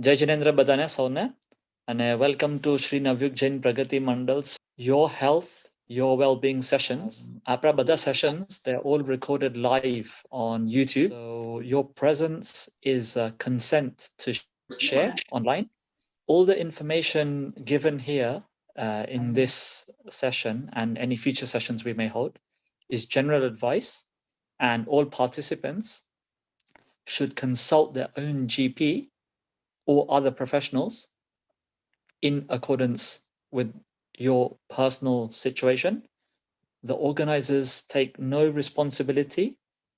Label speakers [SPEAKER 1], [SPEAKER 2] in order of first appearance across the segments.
[SPEAKER 1] જય જિનેન્દ્ર બધાને સૌને અને welcome to Shri Navyug Jain Pragati Mandal's your health your well-being sessions. Apra બધા sessions, they're all recorded live on YouTube. So your presence is consent to share online. All the information given here in this session and any future sessions we may hold is general advice, and all participants should consult their own GP or other professionals in accordance with your personal situation. The organizers take no responsibility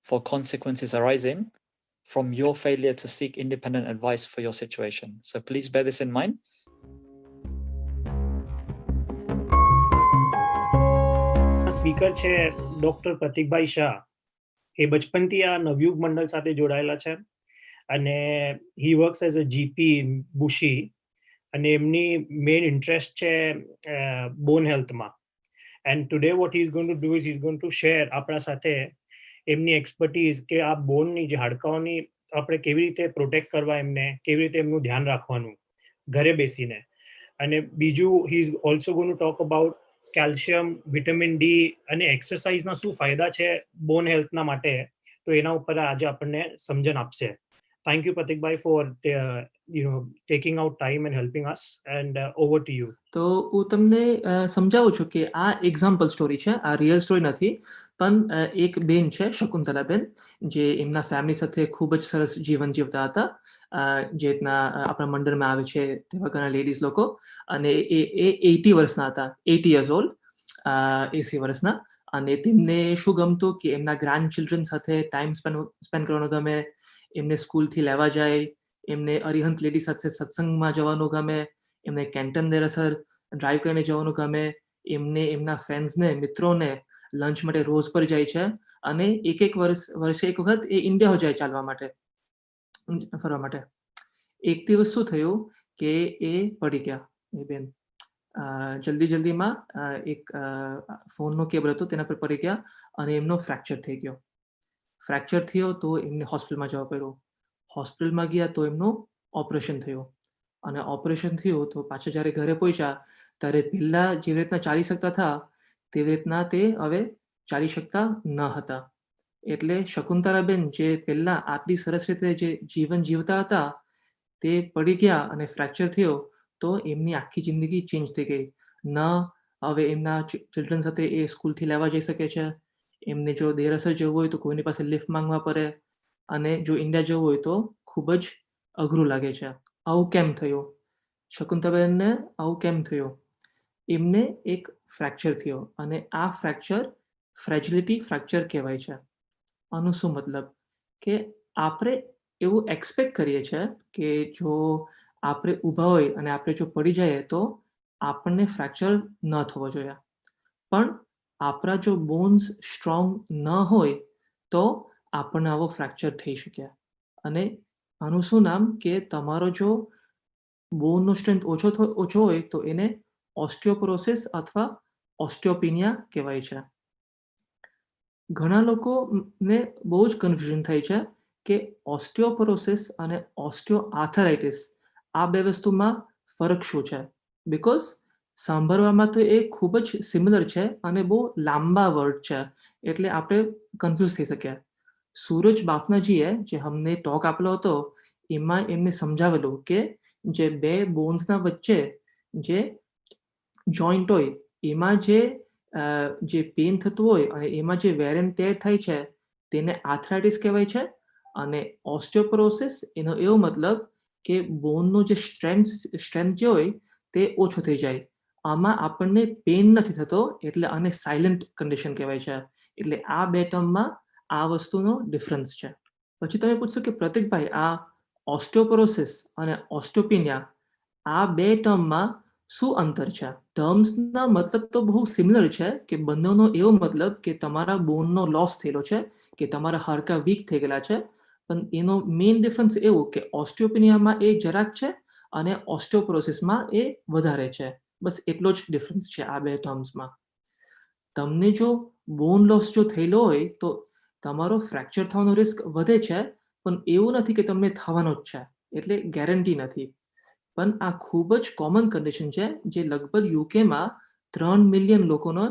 [SPEAKER 1] for consequences arising from your failure to seek independent advice for your situation. So please bear this in mind.
[SPEAKER 2] Speaker છે doctor Pratikbhai Shah. એ બચપનથી આ નવયુગ મંડળ સાથે જોડાયેલા છે અને he works as a GP in Bushey અને એમની મેઇન ઇન્ટરેસ્ટ છે બોન હેલ્થમાં. And today what he is going to do is he is going to share આપણા સાથે એમની એક્સપર્ટીઝ કે આ બોનની જે હાડકાઓની આપણે કેવી રીતે પ્રોટેક્ટ કરવા, એમને કેવી રીતે એમનું ધ્યાન રાખવાનું ઘરે બેસીને. અને બીજું he is also going to talk about calcium, vitamin D અને એક્સરસાઇઝના શું ફાયદા છે બોન હેલ્થના માટે, તો એના ઉપર આજે આપણને સમજણ આપશે. Thank you Pratikbhai for taking out time and helping us, and over to you.
[SPEAKER 3] તો હું તમને સમજાવું છું કે આ એક્ઝામ્પલ સ્ટોરી છે, આ રિયલ સ્ટોરી નથી. પણ એક બેન છે શકુંતલાબેન, જે એમના ફેમિલી સાથે ખૂબ જ સરસ જીવન જીવતા હતા. જે રીતના આપણા મંડળમાં આવે છે તેવા ઘણા લેડીઝ લોકો, અને એ 80 વર્ષના હતા, 80 years old, 80 વર્ષના. અને તેમને શું ગમતું કે એમના ગ્રાન્ડ ચિલ્ડ્રન સાથે ટાઈમ સ્પેન્ડ કરવાનો ગમે, એમને સ્કૂલથી લેવા જાય, એમને અરિહંત લેડી સાથે સત્સંગમાં જવાનું ગમે, એમને કેન્ટન દેરાસર ડ્રાઈવ કરીને જવાનું ગમે, એમને એમના ફ્રેન્ડ્સને, મિત્રોને લંચ માટે રોજ પર જાય છે. અને વર્ષે એક વખત એ ઇન્ડિયા જાય ચાલવા માટે, ફરવા માટે. એક દિવસ શું થયું કે એ પડી ગયા એ બેન. જલ્દીમાં એક ફોનનો કેબલ હતો તેના પર પડી ગયા અને એમનો ફ્રેક્ચર થઈ ગયો. ફ્રેક્ચર થયો તો એમને હોસ્પિટલમાં જવા પડ્યું. હોસ્પિટલમાં ગયા તો એમનું ઓપરેશન થયું. અને ઓપરેશન થયું તો પાછા જ્યારે ઘરે પહોંચ્યા ત્યારે પહેલા જેવી રીતના ચાલી શકતા હતા તેવી રીતના તે હવે ચાલી શકતા ન હતા. એટલે શકુંતલાબેન જે પહેલા આટલી સરસ રીતે જે જીવન જીવતા હતા તે પડી ગયા અને ફ્રેક્ચર થયો તો એમની આખી જિંદગી ચેન્જ થઈ ગઈ. ન હવે એમના ચિલ્ડ્રન સાથે એ સ્કૂલથી લેવા જઈ શકે છે, એમને જો દેરાસર જવું હોય તો કોઈની પાસે લિફ્ટ માંગવા પડે, અને જો ઇન્ડિયા જવું હોય તો ખૂબ જ અઘરું લાગે છે. આવું કેમ થયું? શકુંતલાબેનને આવું કેમ થયું? એમને એક ફ્રેક્ચર થયો અને આ ફ્રેક્ચર ફ્રેજિલિટી ફ્રેક્ચર કહેવાય છે. આનું શું મતલબ કે આપણે એવું એક્સપેક્ટ કરીએ છીએ કે જો આપણે ઊભા હોય અને આપણે જો પડી જઈએ તો આપણને ફ્રેક્ચર ન થવો જોઈએ. પણ આપણા જો બોન્સ સ્ટ્રોંગ ન હોય તો આપણને આવો ફ્રેક્ચર થઈ શકે. અને આનું શું નામ કે તમારો જો બોનનો સ્ટ્રેન્થ ઓછો હોય તો એને ઓસ્ટિયોપોરોસિસ અથવા ઓસ્ટિયોપિનિયા કહેવાય છે. ઘણા લોકોને બહુ જ કન્ફ્યુઝન થાય છે કે ઓસ્ટિયોપોરોસિસ અને ઓસ્ટિયોઆર્થરાઇટિસ આ બે વસ્તુમાં ફરક શું છે. બિકોઝ સાંભળવામાં તો એ ખૂબ જ સિમિલર છે અને બહુ લાંબા વર્ડ છે, એટલે આપણે કન્ફ્યુઝ થઈ શકીએ. સૂરજ બાફનાજીએ જે અમને ટોક આપેલો હતો એમાં એમને સમજાવેલું કે જે બે બોન્સના વચ્ચે જે જોઈન્ટ હોય એમાં જે પેન થતું હોય અને એમાં જે વેર એન્ડ ટેર થાય છે તેને આર્થરાઇટિસ કહેવાય છે. અને ઓસ્ટિયોપોરોસિસ એનો એવો મતલબ કે બોનનો જે સ્ટ્રેન્થ જે હોય તે ઓછો થઈ જાય. આમાં આપણને પેન નથી થતો એટલે આને સાયલન્ટ કન્ડિશન કહેવાય છે. એટલે આ બે ટર્મમાં આ વસ્તુનો ડિફરન્સ છે. પછી તમે પૂછશો કે પ્રતિકભાઈ આ ઓસ્ટિયોપોરોસિસ અને ઓસ્ટિયોપિનિયા આ બે ટર્મમાં શું અંતર છે? ટર્મ્સના મતલબ તો બહુ સિમિલર છે કે બંનેનો એવો મતલબ કે તમારા બોનનો લોસ થયેલો છે, કે તમારા હાડકાં વીક થઈ ગયેલા છે. પણ એનો મેઇન ડિફરન્સ એવું કે ઓસ્ટિયોપિનિયામાં એ જરાક છે અને ઓસ્ટિયોપોરોસિસમાં એ વધારે છે. બસ એટલો જ ડિફરન્સ છે આ બે ટર્મ્સમાં. તમને જો બોન લોસ જો થયેલો હોય તો તમારો ફ્રેક્ચર થવાનો રિસ્ક વધે છે, પણ એવું નથી કે તમને થવાનો જ છે, એટલે ગેરંટી નથી. પણ આ ખૂબ જ કોમન કન્ડિશન છે જે લગભગ યુકેમાં 3 મિલિયન લોકોનો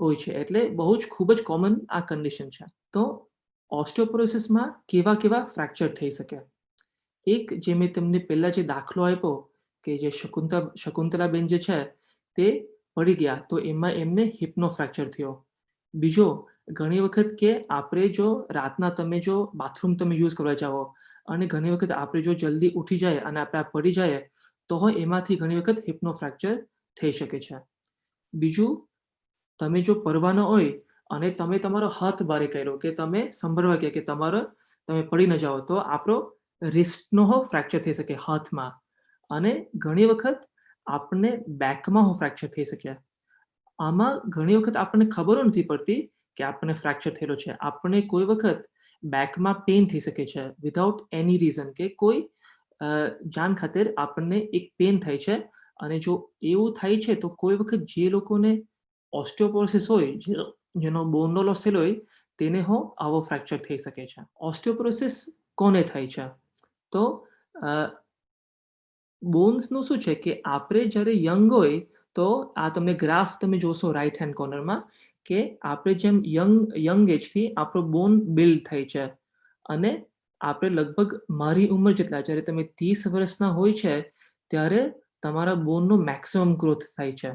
[SPEAKER 3] હોય છે, એટલે બહુ જ ખૂબ જ કોમન આ કન્ડિશન છે. તો ઓસ્ટિયોપોરોસિસમાં કેવા કેવા ફ્રેક્ચર થઈ શકે? એક જે મેં તમને પહેલા જે દાખલો આપ્યો કે જે શકુંતલાબેન જે છે તે પડી ગયા તો એમાં એમને હિપનો ફ્રેક્ચર થયો. બીજો, ઘણી વખત કે આપણે જો રાતના તમે જો બાથરૂમ તમે યુઝ કરવા જાઓ અને ઘણી વખત આપણે જો જલ્દી ઉઠી જાય અને આપણે પડી જાય તો એમાંથી ઘણી વખત હિપનો ફ્રેક્ચર થઈ શકે છે. બીજું, તમે જો પરવાનો હોય અને તમે તમારો હાથ બારે કર્યો કે તમે સંભળવા ગયા કે તમે પડી ન જાઓ તો આપણો રિસ્ટનો ફ્રેક્ચર થઈ શકે હાથમાં, અને ઘણી વખત આપણને બેકમાં ફ્રેક્ચર થઈ શકે. આમાં ઘણી વખત આપણને ખબર નથી પડતી કે આપણને ફ્રેક્ચર થયેલો છે. આપણને કોઈ વખત બેકમાં પેઇન થઈ શકે છે વિધાઉટ એની રીઝન, કે કોઈ જાણ ખાતર આપણને એક પેઇન થાય છે. અને જો એવું થાય છે તો કોઈ વખત જે લોકોને ઓસ્ટિયોપોરોસિસ હોય, જેનો બોનનો લોસ થયેલો હોય, તેને આવો ફ્રેક્ચર થઈ શકે છે. ઓસ્ટિયોપોરોસિસ કોને થાય છે? તો બોન્સનું શું છે કે આપણે જ્યારે યંગ હોય તો આ તમને ગ્રાફ તમે જોશો રાઈટ હેન્ડ કોર્નરમાં કે આપણે જેમ યંગ એજથી આપણો બોન બિલ્ડ થાય છે, અને આપણે લગભગ મારી ઉંમર જેટલા જ્યારે તમે 30 વર્ષના હોય છે ત્યારે તમારા બોનનો મેક્સિમમ ગ્રોથ થાય છે.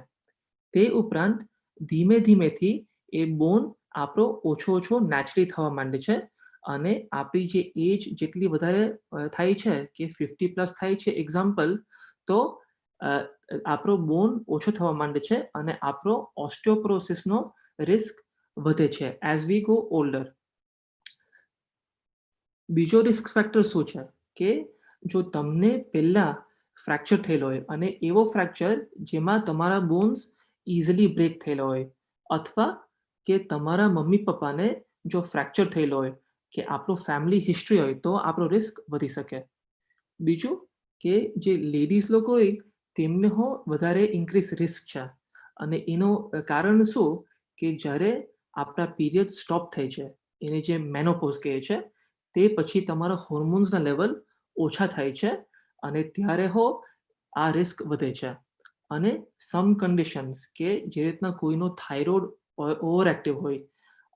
[SPEAKER 3] તે ઉપરાંત ધીમે ધીમેથી એ બોન આપણો ઓછો નેચરલી થવા માંડે છે, અને આપણી જે એજ જેટલી વધારે થાય છે કે 50+ થાય છે એક્ઝામ્પલ, તો આપણો બોન ઓછો થવા માંડે છે અને આપણો ઓસ્ટિયોપોરોસિસનો રિસ્ક વધે છે એઝ વી ગો ઓલ્ડર. બીજો રિસ્ક ફેક્ટર શું છે કે જો તમને પહેલા ફ્રેક્ચર થયેલો હોય અને એવો ફ્રેક્ચર જેમાં તમારા બોન્સ ઇઝીલી બ્રેક થયેલો હોય, અથવા કે તમારા મમ્મી પપ્પાને જો ફ્રેક્ચર થયેલો હોય કે આપણું ફેમિલી હિસ્ટ્રી હોય તો આપણો રિસ્ક વધી શકે. બીજું કે જે લેડીઝ લોકો હોય તેમને વધારે ઇન્ક્રીઝ રિસ્ક છે, અને એનું કારણ શું કે જ્યારે આપણા પીરિયડ સ્ટોપ થાય છે, એને જે મેનોપોઝ કહે છે, તે પછી તમારા હોર્મોન્સના લેવલ ઓછા થાય છે અને ત્યારે આ રિસ્ક વધે છે. અને સમ કન્ડિશન્સ કે જે રીતના કોઈનો થાઇરોઇડ ઓવર એક્ટિવ હોય,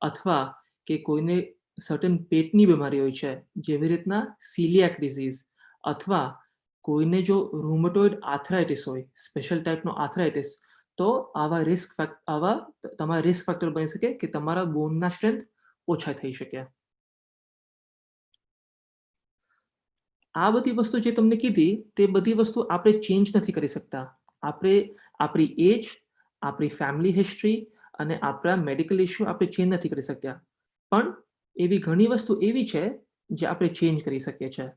[SPEAKER 3] અથવા કે કોઈને સર્ટન પેટની બીમારી હોય છે જેવી રીતના સિલિયાક ડિઝીઝ, અથવા કોઈને જો રૂમેટોઇડ આર્થરાઇટિસ હોય, સ્પેશિયલ ટાઈપનો આર્થરાઇટિસ, તો આવા તમારા રિસ્ક ફેક્ટર બની શકે કે તમારા બોનના સ્ટ્રેન્થ ઓછા થઈ શકે. આ બધી વસ્તુ જે તમને કીધી તે બધી વસ્તુ આપણે ચેન્જ નથી કરી શકતા. આપણે આપણી એજ, આપણી ફેમિલી હિસ્ટ્રી અને આપણા મેડિકલ ઇશ્યુ આપણે ચેન્જ નથી કરી શકતા, પણ એવી ઘણી વસ્તુ એવી છે જે આપણે ચેન્જ કરી શકીએ છીએ.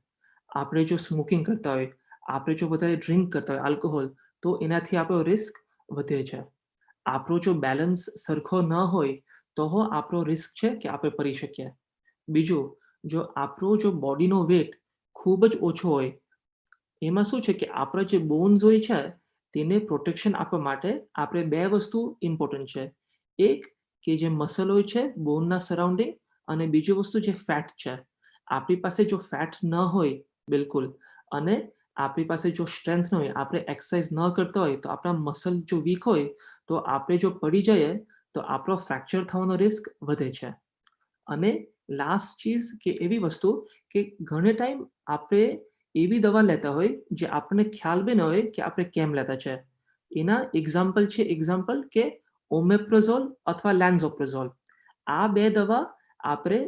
[SPEAKER 3] આપણે જો સ્મોકિંગ કરતા હોય, આપણે જો વધારે ડ્રિંક કરતા હોય આલ્કોહોલ, તો એનાથી આપણો રિસ્ક વધે છે. આપણો જો બેલેન્સ સરખો ન હોય તો આપણો રિસ્ક છે કે આપણે પડી શકીએ. બીજું, જો આપણો જો બોડીનો વેટ ખૂબ જ ઓછો હોય, એમાં શું છે કે આપણા જે બોન્સ હોય છે તેને પ્રોટેક્શન આપવા માટે આપણે 2 વસ્તુ ઇમ્પોર્ટન્ટ છે. એક કે જે મસલ હોય છે બોનના સરાઉન્ડિંગ, અને બીજી વસ્તુ જે ફેટ છે. આપણી પાસે જો ફેટ ન હોય બિલકુલ, અને આપણી પાસે જો સ્ટ્રેન્થ ન હોય, આપણે એક્સરસાઇઝ ન કરતા હોય, તો આપણા મસલ જો વીક હોય તો આપણે જો પડી જઈએ તો આપણો ફ્રેક્ચર થવાનો રિસ્ક વધે છે. અને લાસ્ટ ચીઝ કે એવી વસ્તુ કે ઘણે ટાઈમ આપણે એવી દવા લેતા હોય જે આપણને ખ્યાલ બી ન હોય કે આપણે કેમ લેતા છે. એના એક્ઝામ્પલ કે ઓમેપ્રોઝોલ અથવા લેન્ઝોપ્રોઝોલ. આ 2 દવા આપણે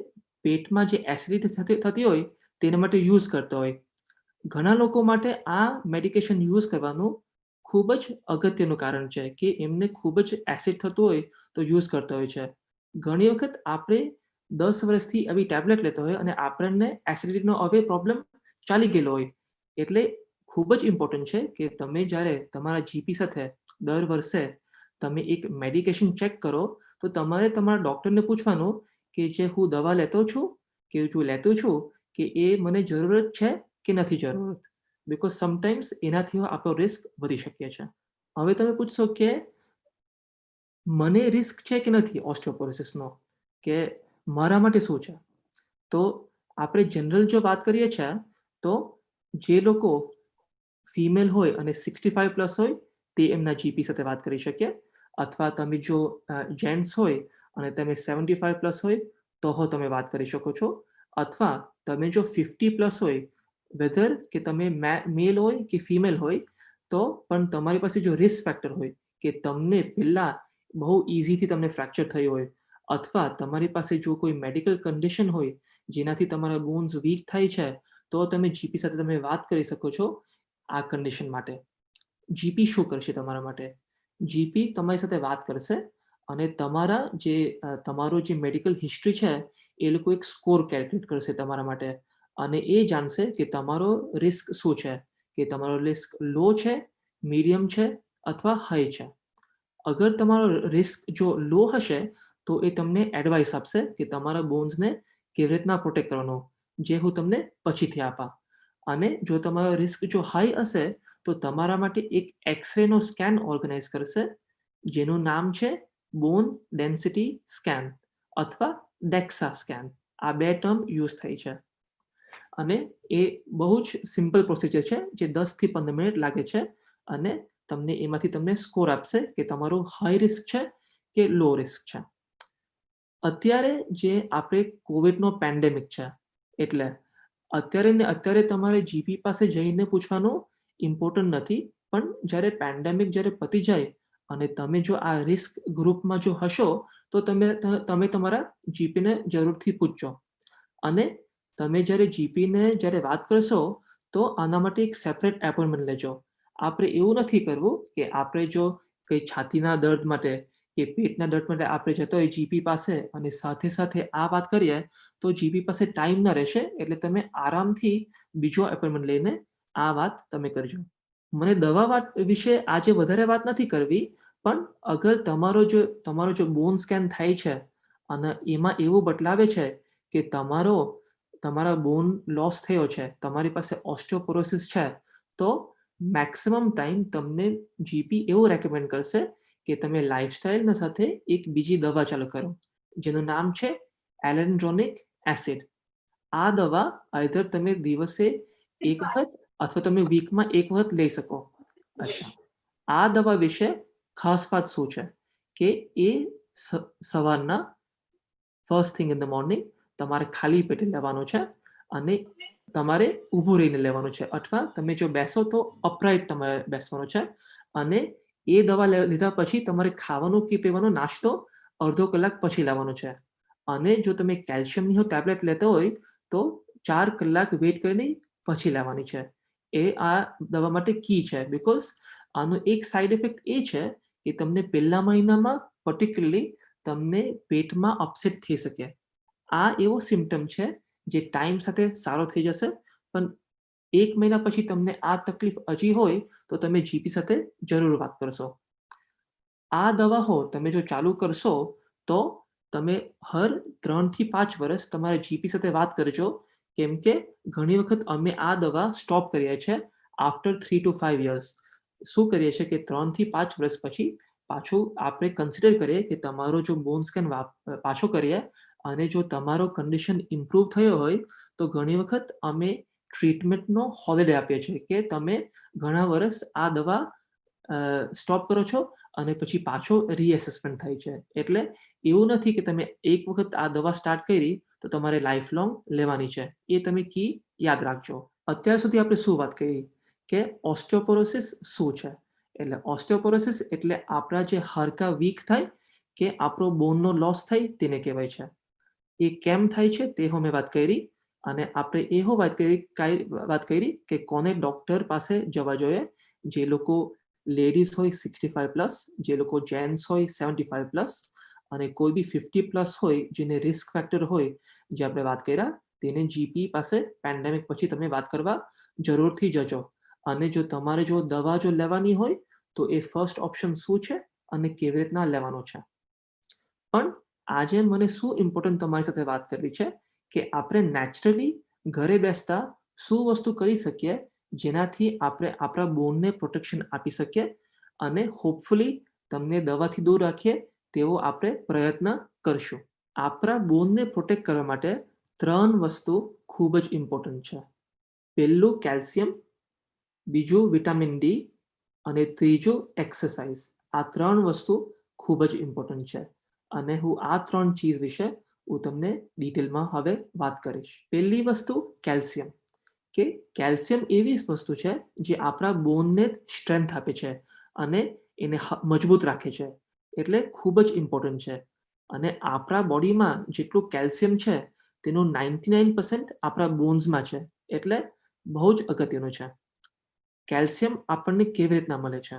[SPEAKER 3] પેટમાં જે એસિડિટી થતી હોય તેના માટે યુઝ કરતા હોય. ઘણા લોકો માટે આ મેડિકેશન યુઝ કરવાનું ખૂબ જ અગત્યનું કારણ છે કે એમને ખૂબ જ એસિડ થતું હોય તો યુઝ કરતા હોય છે. ઘણી વખત આપણે 10 વર્ષથી આવી ટેબ્લેટ લેતા હોય અને આપણને એસિડિટીનો હવે પ્રોબ્લેમ ચાલી ગયેલો હોય. એટલે ખૂબ જ ઇમ્પોર્ટન્ટ છે કે તમે જ્યારે તમારા જીપી સાથે દર વર્ષે તમે એક મેડિકેશન ચેક કરો તો તમારે તમારા ડૉક્ટરને પૂછવાનું કે જે હું દવા લેતો છું કે એ મને જરૂરત છે કે નથી જરૂરત, બિકોઝ સમટાઈમ્સ એનાથી આપણો રિસ્ક વધી શકે છે. હવે તમે પૂછશો કે મને રિસ્ક છે કે નથી ઓસ્ટિયોપોરોસિસનો, કે મારા માટે શું છે? તો આપણે જનરલ જો વાત કરીએ છીએ તો જે લોકો ફિમેલ હોય અને 65+ હોય તે એમના જીપી સાથે વાત કરી શકે, અથવા તમે જો જેન્ટ્સ હોય અને તમે 75+ હોય તો તમે વાત કરી શકો છો, અથવા તમે જો 50+ હોય, વેધર કે તમે મેલ હોય કે ફિમેલ હોય, તો પણ તમારી પાસે જો રિસ્ક ફેક્ટર હોય કે તમને પહેલા બહુ ઇઝીથી તમને ફ્રેક્ચર થયું હોય, અથવા તમારી પાસે જો કોઈ મેડિકલ કન્ડિશન હોય જેનાથી તમારા બોન્સ વીક થાય છે, તો તમે જીપી સાથે તમે વાત કરી શકો છો આ કન્ડિશન માટે. જીપી શું કરશે તમારા માટે? જીપી તમારી સાથે વાત કરશે અને તમારો જે મેડિકલ હિસ્ટ્રી છે એ લોકો એક સ્કોર કેલ્ક્યુલેટ કરશે તમારા માટે, અને એ જાણશે કે તમારો રિસ્ક શું છે, કે તમારો રિસ્ક લો છે, મીડિયમ છે અથવા હાઈ છે. અગર તમારો રિસ્ક જો લો હશે તો એ તમને એડવાઇસ આપશે કે તમારા બોન્સને કેવી રીતના પ્રોટેક્ટ કરવાનો, જે હું તમને પછીથી આપા. અને જો તમારો રિસ્ક જો હાઈ હશે તો તમારા માટે એક એક્સરેનો સ્કેન ઓર્ગેનાઇઝ કરશે જેનું નામ છે બોન ડેન્સિટી સ્કેન અથવા ડેક્સા સ્કેન. આ બે ટર્મ યુઝ થઈ છે અને એ બહુ જ સિમ્પલ પ્રોસિજર છે જે 10 થી 15 મિનિટ લાગે છે, અને એમાંથી તમને સ્કોર આપશે કે તમારું હાઈ રિસ્ક છે કે લો રિસ્ક છે. અત્યારે જે આપણે કોવિડનો પેન્ડેમિક છે, એટલે અત્યારે તમારે જીપી પાસે જઈને પૂછવાનું ઇમ્પોર્ટન્ટ નથી, પણ જ્યારે પેન્ડેમિક જ્યારે પતી જાય અને તમે જો આ રિસ્ક ગ્રુપમાં જો હશો તો તમે તમારા જીપીને જરૂરથી પૂછજો. અને તમે જ્યારે જીપીને જ્યારે વાત કરશો તો આના માટે એક સેપરેટ એપોઇન્ટમેન્ટ લેજો. આપણે એવું નથી કરવું કે આપણે જો કંઈ છાતીના દર્દ માટે કે પેટના દર્દ માટે આપણે જતા હોય જીપી પાસે અને સાથે સાથે આ વાત કરીએ તો જીપી પાસે ટાઈમ ના રહેશે, એટલે તમે આરામથી બીજો એપોઇન્ટમેન્ટ લઈને આ વાત તમે કરજો. મને દવા વિશે આજે વધારે વાત નથી કરવી, પણ અગર તમારો જો બોન સ્કેન થાય છે અને એમાં એવું બતલાવે છે કે તમારા બોન લોસ થયો છે, તમારી પાસે ઓસ્ટિયોપોરોસિસ છે, તો મેક્સિમમ ટાઈમ તમને જીપી એવું રેકમેન્ડ કરશે કે તમે લાઇફસ્ટાઇલના સાથે એક બીજી દવા ચાલુ કરો જેનું નામ છે એલેન્ડ્રોનિક એસિડ. આ દવા આઈધર તમે દિવસે એક વખત અથવા તમે વીકમાં એક વખત લઈ શકો. અચ્છા, આ દવા વિશે ખાસ વાત શું છે કે એ સવારના first thing in the morning તમારે ખાલી પેટે લેવાનું છે અને તમારે ઊભું રહીને લેવાનું છે, અથવા તમે જો બેસો તો અપરાઇટ તમારે બેસવાનું છે. અને એ દવા લીધા પછી તમારે ખાવાનું કે પીવાનો નાસ્તો અડધો કલાક પછી લેવાનો છે. અને જો તમે કેલ્શિયમની ટેબ્લેટ લેતા હોય તો 4 કલાક વેઇટ કરીને પછી લેવાની છે. એ આ દવા માટે કી છે, બીકોઝ આનો એક સાઇડ ઇફેક્ટ એ છે કે તમને પહેલા મહિનામાં પર્ટિક્યુલરલી તમને પેટમાં અપસેટ થઈ શકે. આ એવો સિમ્ટમ છે જે ટાઈમ સાથે સારો થઈ જશે, પણ 1 મહિના પછી તમને આ તકલીફ હજી હોય તો તમે જીપી સાથે જરૂર વાત કરશો. આ દવા તમે જો ચાલુ કરશો તો તમે હર 3 થી 5 વર્ષ તમારા જીપી સાથે વાત કરજો, કેમ કે ઘણી વખત અમે આ દવા સ્ટોપ કરીએ છીએ આફ્ટર 3 to 5 years. શું કરીએ છીએ કે 3 થી 5 વર્ષ પછી પાછું આપણે કન્સિડર કરીએ કે તમારો જો બોન સ્કેન પાછો કરીએ, અને જો તમારો કન્ડિશન ઇમ્પ્રૂવ થયો હોય તો ઘણી વખત અમે ટ્રીટમેન્ટનો હોલિડે આપીએ છીએ કે તમે ઘણા વર્ષ આ દવા સ્ટોપ કરો છો અને પછી પાછો રીએસેસમેન્ટ થાય છે. એટલે એવું નથી કે તમે એક વખત આ દવા સ્ટાર્ટ કરી તો તમારે લાઈફ લોંગ લેવાની છે. એ તમે કી યાદ રાખજો. અત્યાર સુધી આપણે શું વાત કરી કે ઓસ્ટિયોપોરોસિસ શું છે? એટલે ઓસ્ટિયોપોરોસિસ એટલે આપણા જે હાડકા વીક થાય કે આપણો બોનનો લોસ થાય તેને કહેવાય છે. એ કેમ થાય છે તે મેં વાત કરી, અને આપણે એવો વાત કરી કે કોને ડોક્ટર પાસે જવા જોઈએ. જે લોકો લેડીઝ હોય 65+, જે લોકો જેન્ટ્સ હોય 75+, અને કોઈ બી 50+ હોય જેને રિસ્ક ફેક્ટર હોય, જે આપણે વાત કર્યા, તેને જીપી પાસે પેન્ડેમિક પછી તમે વાત કરવા જરૂરથી જજો. અને જો તમારે જો દવા જો લેવાની હોય તો એ ફર્સ્ટ ઓપ્શન શું છે અને કેવી રીતના લેવાનું છે. પણ આજે મને શું ઇમ્પોર્ટન્ટ તમારી સાથે વાત કરવી છે કે આપણે નેચરલી ઘરે બેસતા શું વસ્તુ કરી શકીએ જેનાથી આપણે આપણા બોનને પ્રોટેક્શન આપી શકીએ અને હોપફુલી તમને દવાથી દૂર રાખીએ તેવો આપણે પ્રયત્ન કરશું. આપણા બોનને પ્રોટેક્ટ કરવા માટે 3 વસ્તુ ખૂબ જ ઇમ્પોર્ટન્ટ છે. પહેલું કેલ્શિયમ, બીજું વિટામિન ડી અને ત્રીજું એક્સરસાઇઝ. આ 3 વસ્તુ ખૂબ જ ઇમ્પોર્ટન્ટ છે અને હું આ 3 ચીજ વિશે હું તમને ડિટેલમાં હવે વાત કરીશ. પહેલી વસ્તુ કેલ્શિયમ. કે કેલ્શિયમ એવી વસ્તુ છે જે આપણા બોનને સ્ટ્રેન્થ આપે છે અને એને મજબૂત રાખે છે, એટલે ખૂબ જ ઇમ્પોર્ટન્ટ છે. અને આપણા બોડીમાં જેટલું કેલ્શિયમ છે તેનું 99% આપણા બોન્સમાં છે, એટલે બહુ જ અગત્યનું છે. કેલ્શિયમ આપણને કેવી રીતના મળે છે?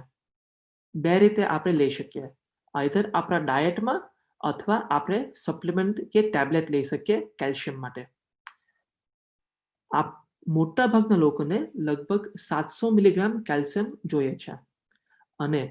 [SPEAKER 3] 2 રીતે આપણે લઈ શકીએ. આઈધર આપણા ડાયટમાં અથવા આપણે સપ્લિમેન્ટ કે ટેબ્લેટ લઈ શકીએ કેલ્શિયમ માટે. મોટા ભાગના લોકોને લગભગ 700 મિલીગ્રામ કેલ્શિયમ જોઈએ છે. અને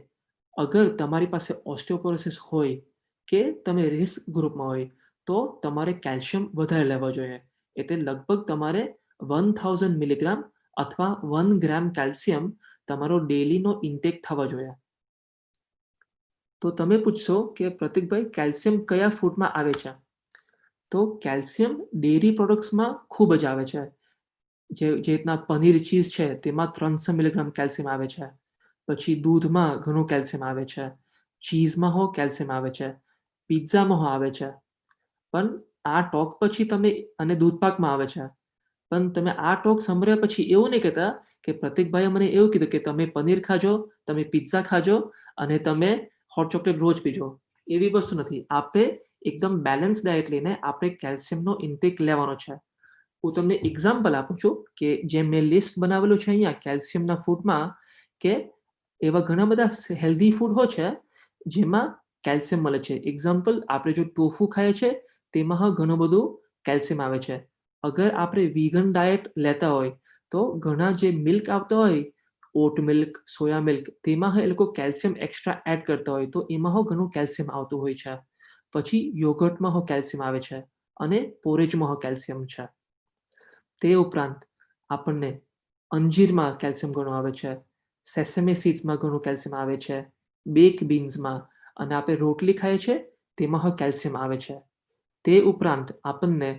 [SPEAKER 3] અગર તમારી પાસે ઓસ્ટિયોપોરોસિસ હોય કે તમે રિસ્ક ગ્રુપમાં હોય તો તમારે કેલ્શિયમ વધારે લેવો જોઈએ. એટલે લગભગ તમારે 1000 મિલીગ્રામ અથવા 1 ગ્રામ કેલ્શિયમ તમારો ડેલીનો ઇન્ટેક થવા જોઈએ. તો તમે પૂછશો કે પ્રતિકભાઈ કેલ્શિયમ કયા ફૂડમાં આવે છે? તો કેલ્શિયમ ડેરી પ્રોડક્ટ્સમાં ખૂબ જ આવે છે. જે રીતના પનીર ચીઝ છે તેમાં 300 મિલીગ્રામ કેલ્શિયમ આવે છે. પછી દૂધમાં ઘણું કેલ્શિયમ આવે છે, ચીઝમાં કેલ્શિયમ આવે છે, પિઝામાં આવે છે. પણ આ ટોક પછી તમે અને દૂધપાકમાં આવે છે. પણ તમે આ ટોક સાંભળ્યા પછી એવું નહીં કહેતા કે પ્રતિકભાઈએ મને એવું કીધું કે તમે પનીર ખાજો, તમે પિઝા ખાજો અને તમે હોટ ચોકલેટ રોજ પીજો. એવી વસ્તુ નથી. આપણે એકદમ બેલેન્સ ડાયટ લઈને આપણે કેલ્શિયમનો ઇન્ટેક લેવાનો છે. હું તમને એક્ઝામ્પલ આપું છું કે જે મેં લિસ્ટ બનાવેલું છે અહીંયા કેલ્શિયમના ફૂડમાં, કે એવા ઘણા બધા હેલ્ધી ફૂડ હોય છે જેમાં કેલ્શિયમ મળે છે. એક્ઝામ્પલ, આપણે જો ટોફુ ખાઈએ છીએ તેમાં ઘણું બધું કેલ્શિયમ આવે છે. અગર આપણે વીગન ડાયટ લેતા હોય તો ઘણા જે મિલ્ક આવતા હોય, ઓટ મિલ્ક, સોયા મિલ્ક, તેમાં એ લોકો કેલ્શિયમ એક્સ્ટ્રા એડ કરતા હોય તો એમાં ઘણું કેલ્શિયમ આવતું હોય છે. પછી યોગર્ટમાં કેલ્શિયમ આવે છે અને પોરેજમાં કેલ્શિયમ છે. તે ઉપરાંત આપણને અંજીરમાં કેલ્શિયમ ઘણું આવે છે, સેસમે સીડ્સમાં ઘણું કેલ્શિયમ આવે છે, બેક બીન્સમાં, અને આપણે રોટલી ખાઈએ છીએ તેમાં કેલ્શિયમ આવે છે. તે ઉપરાંત આપણને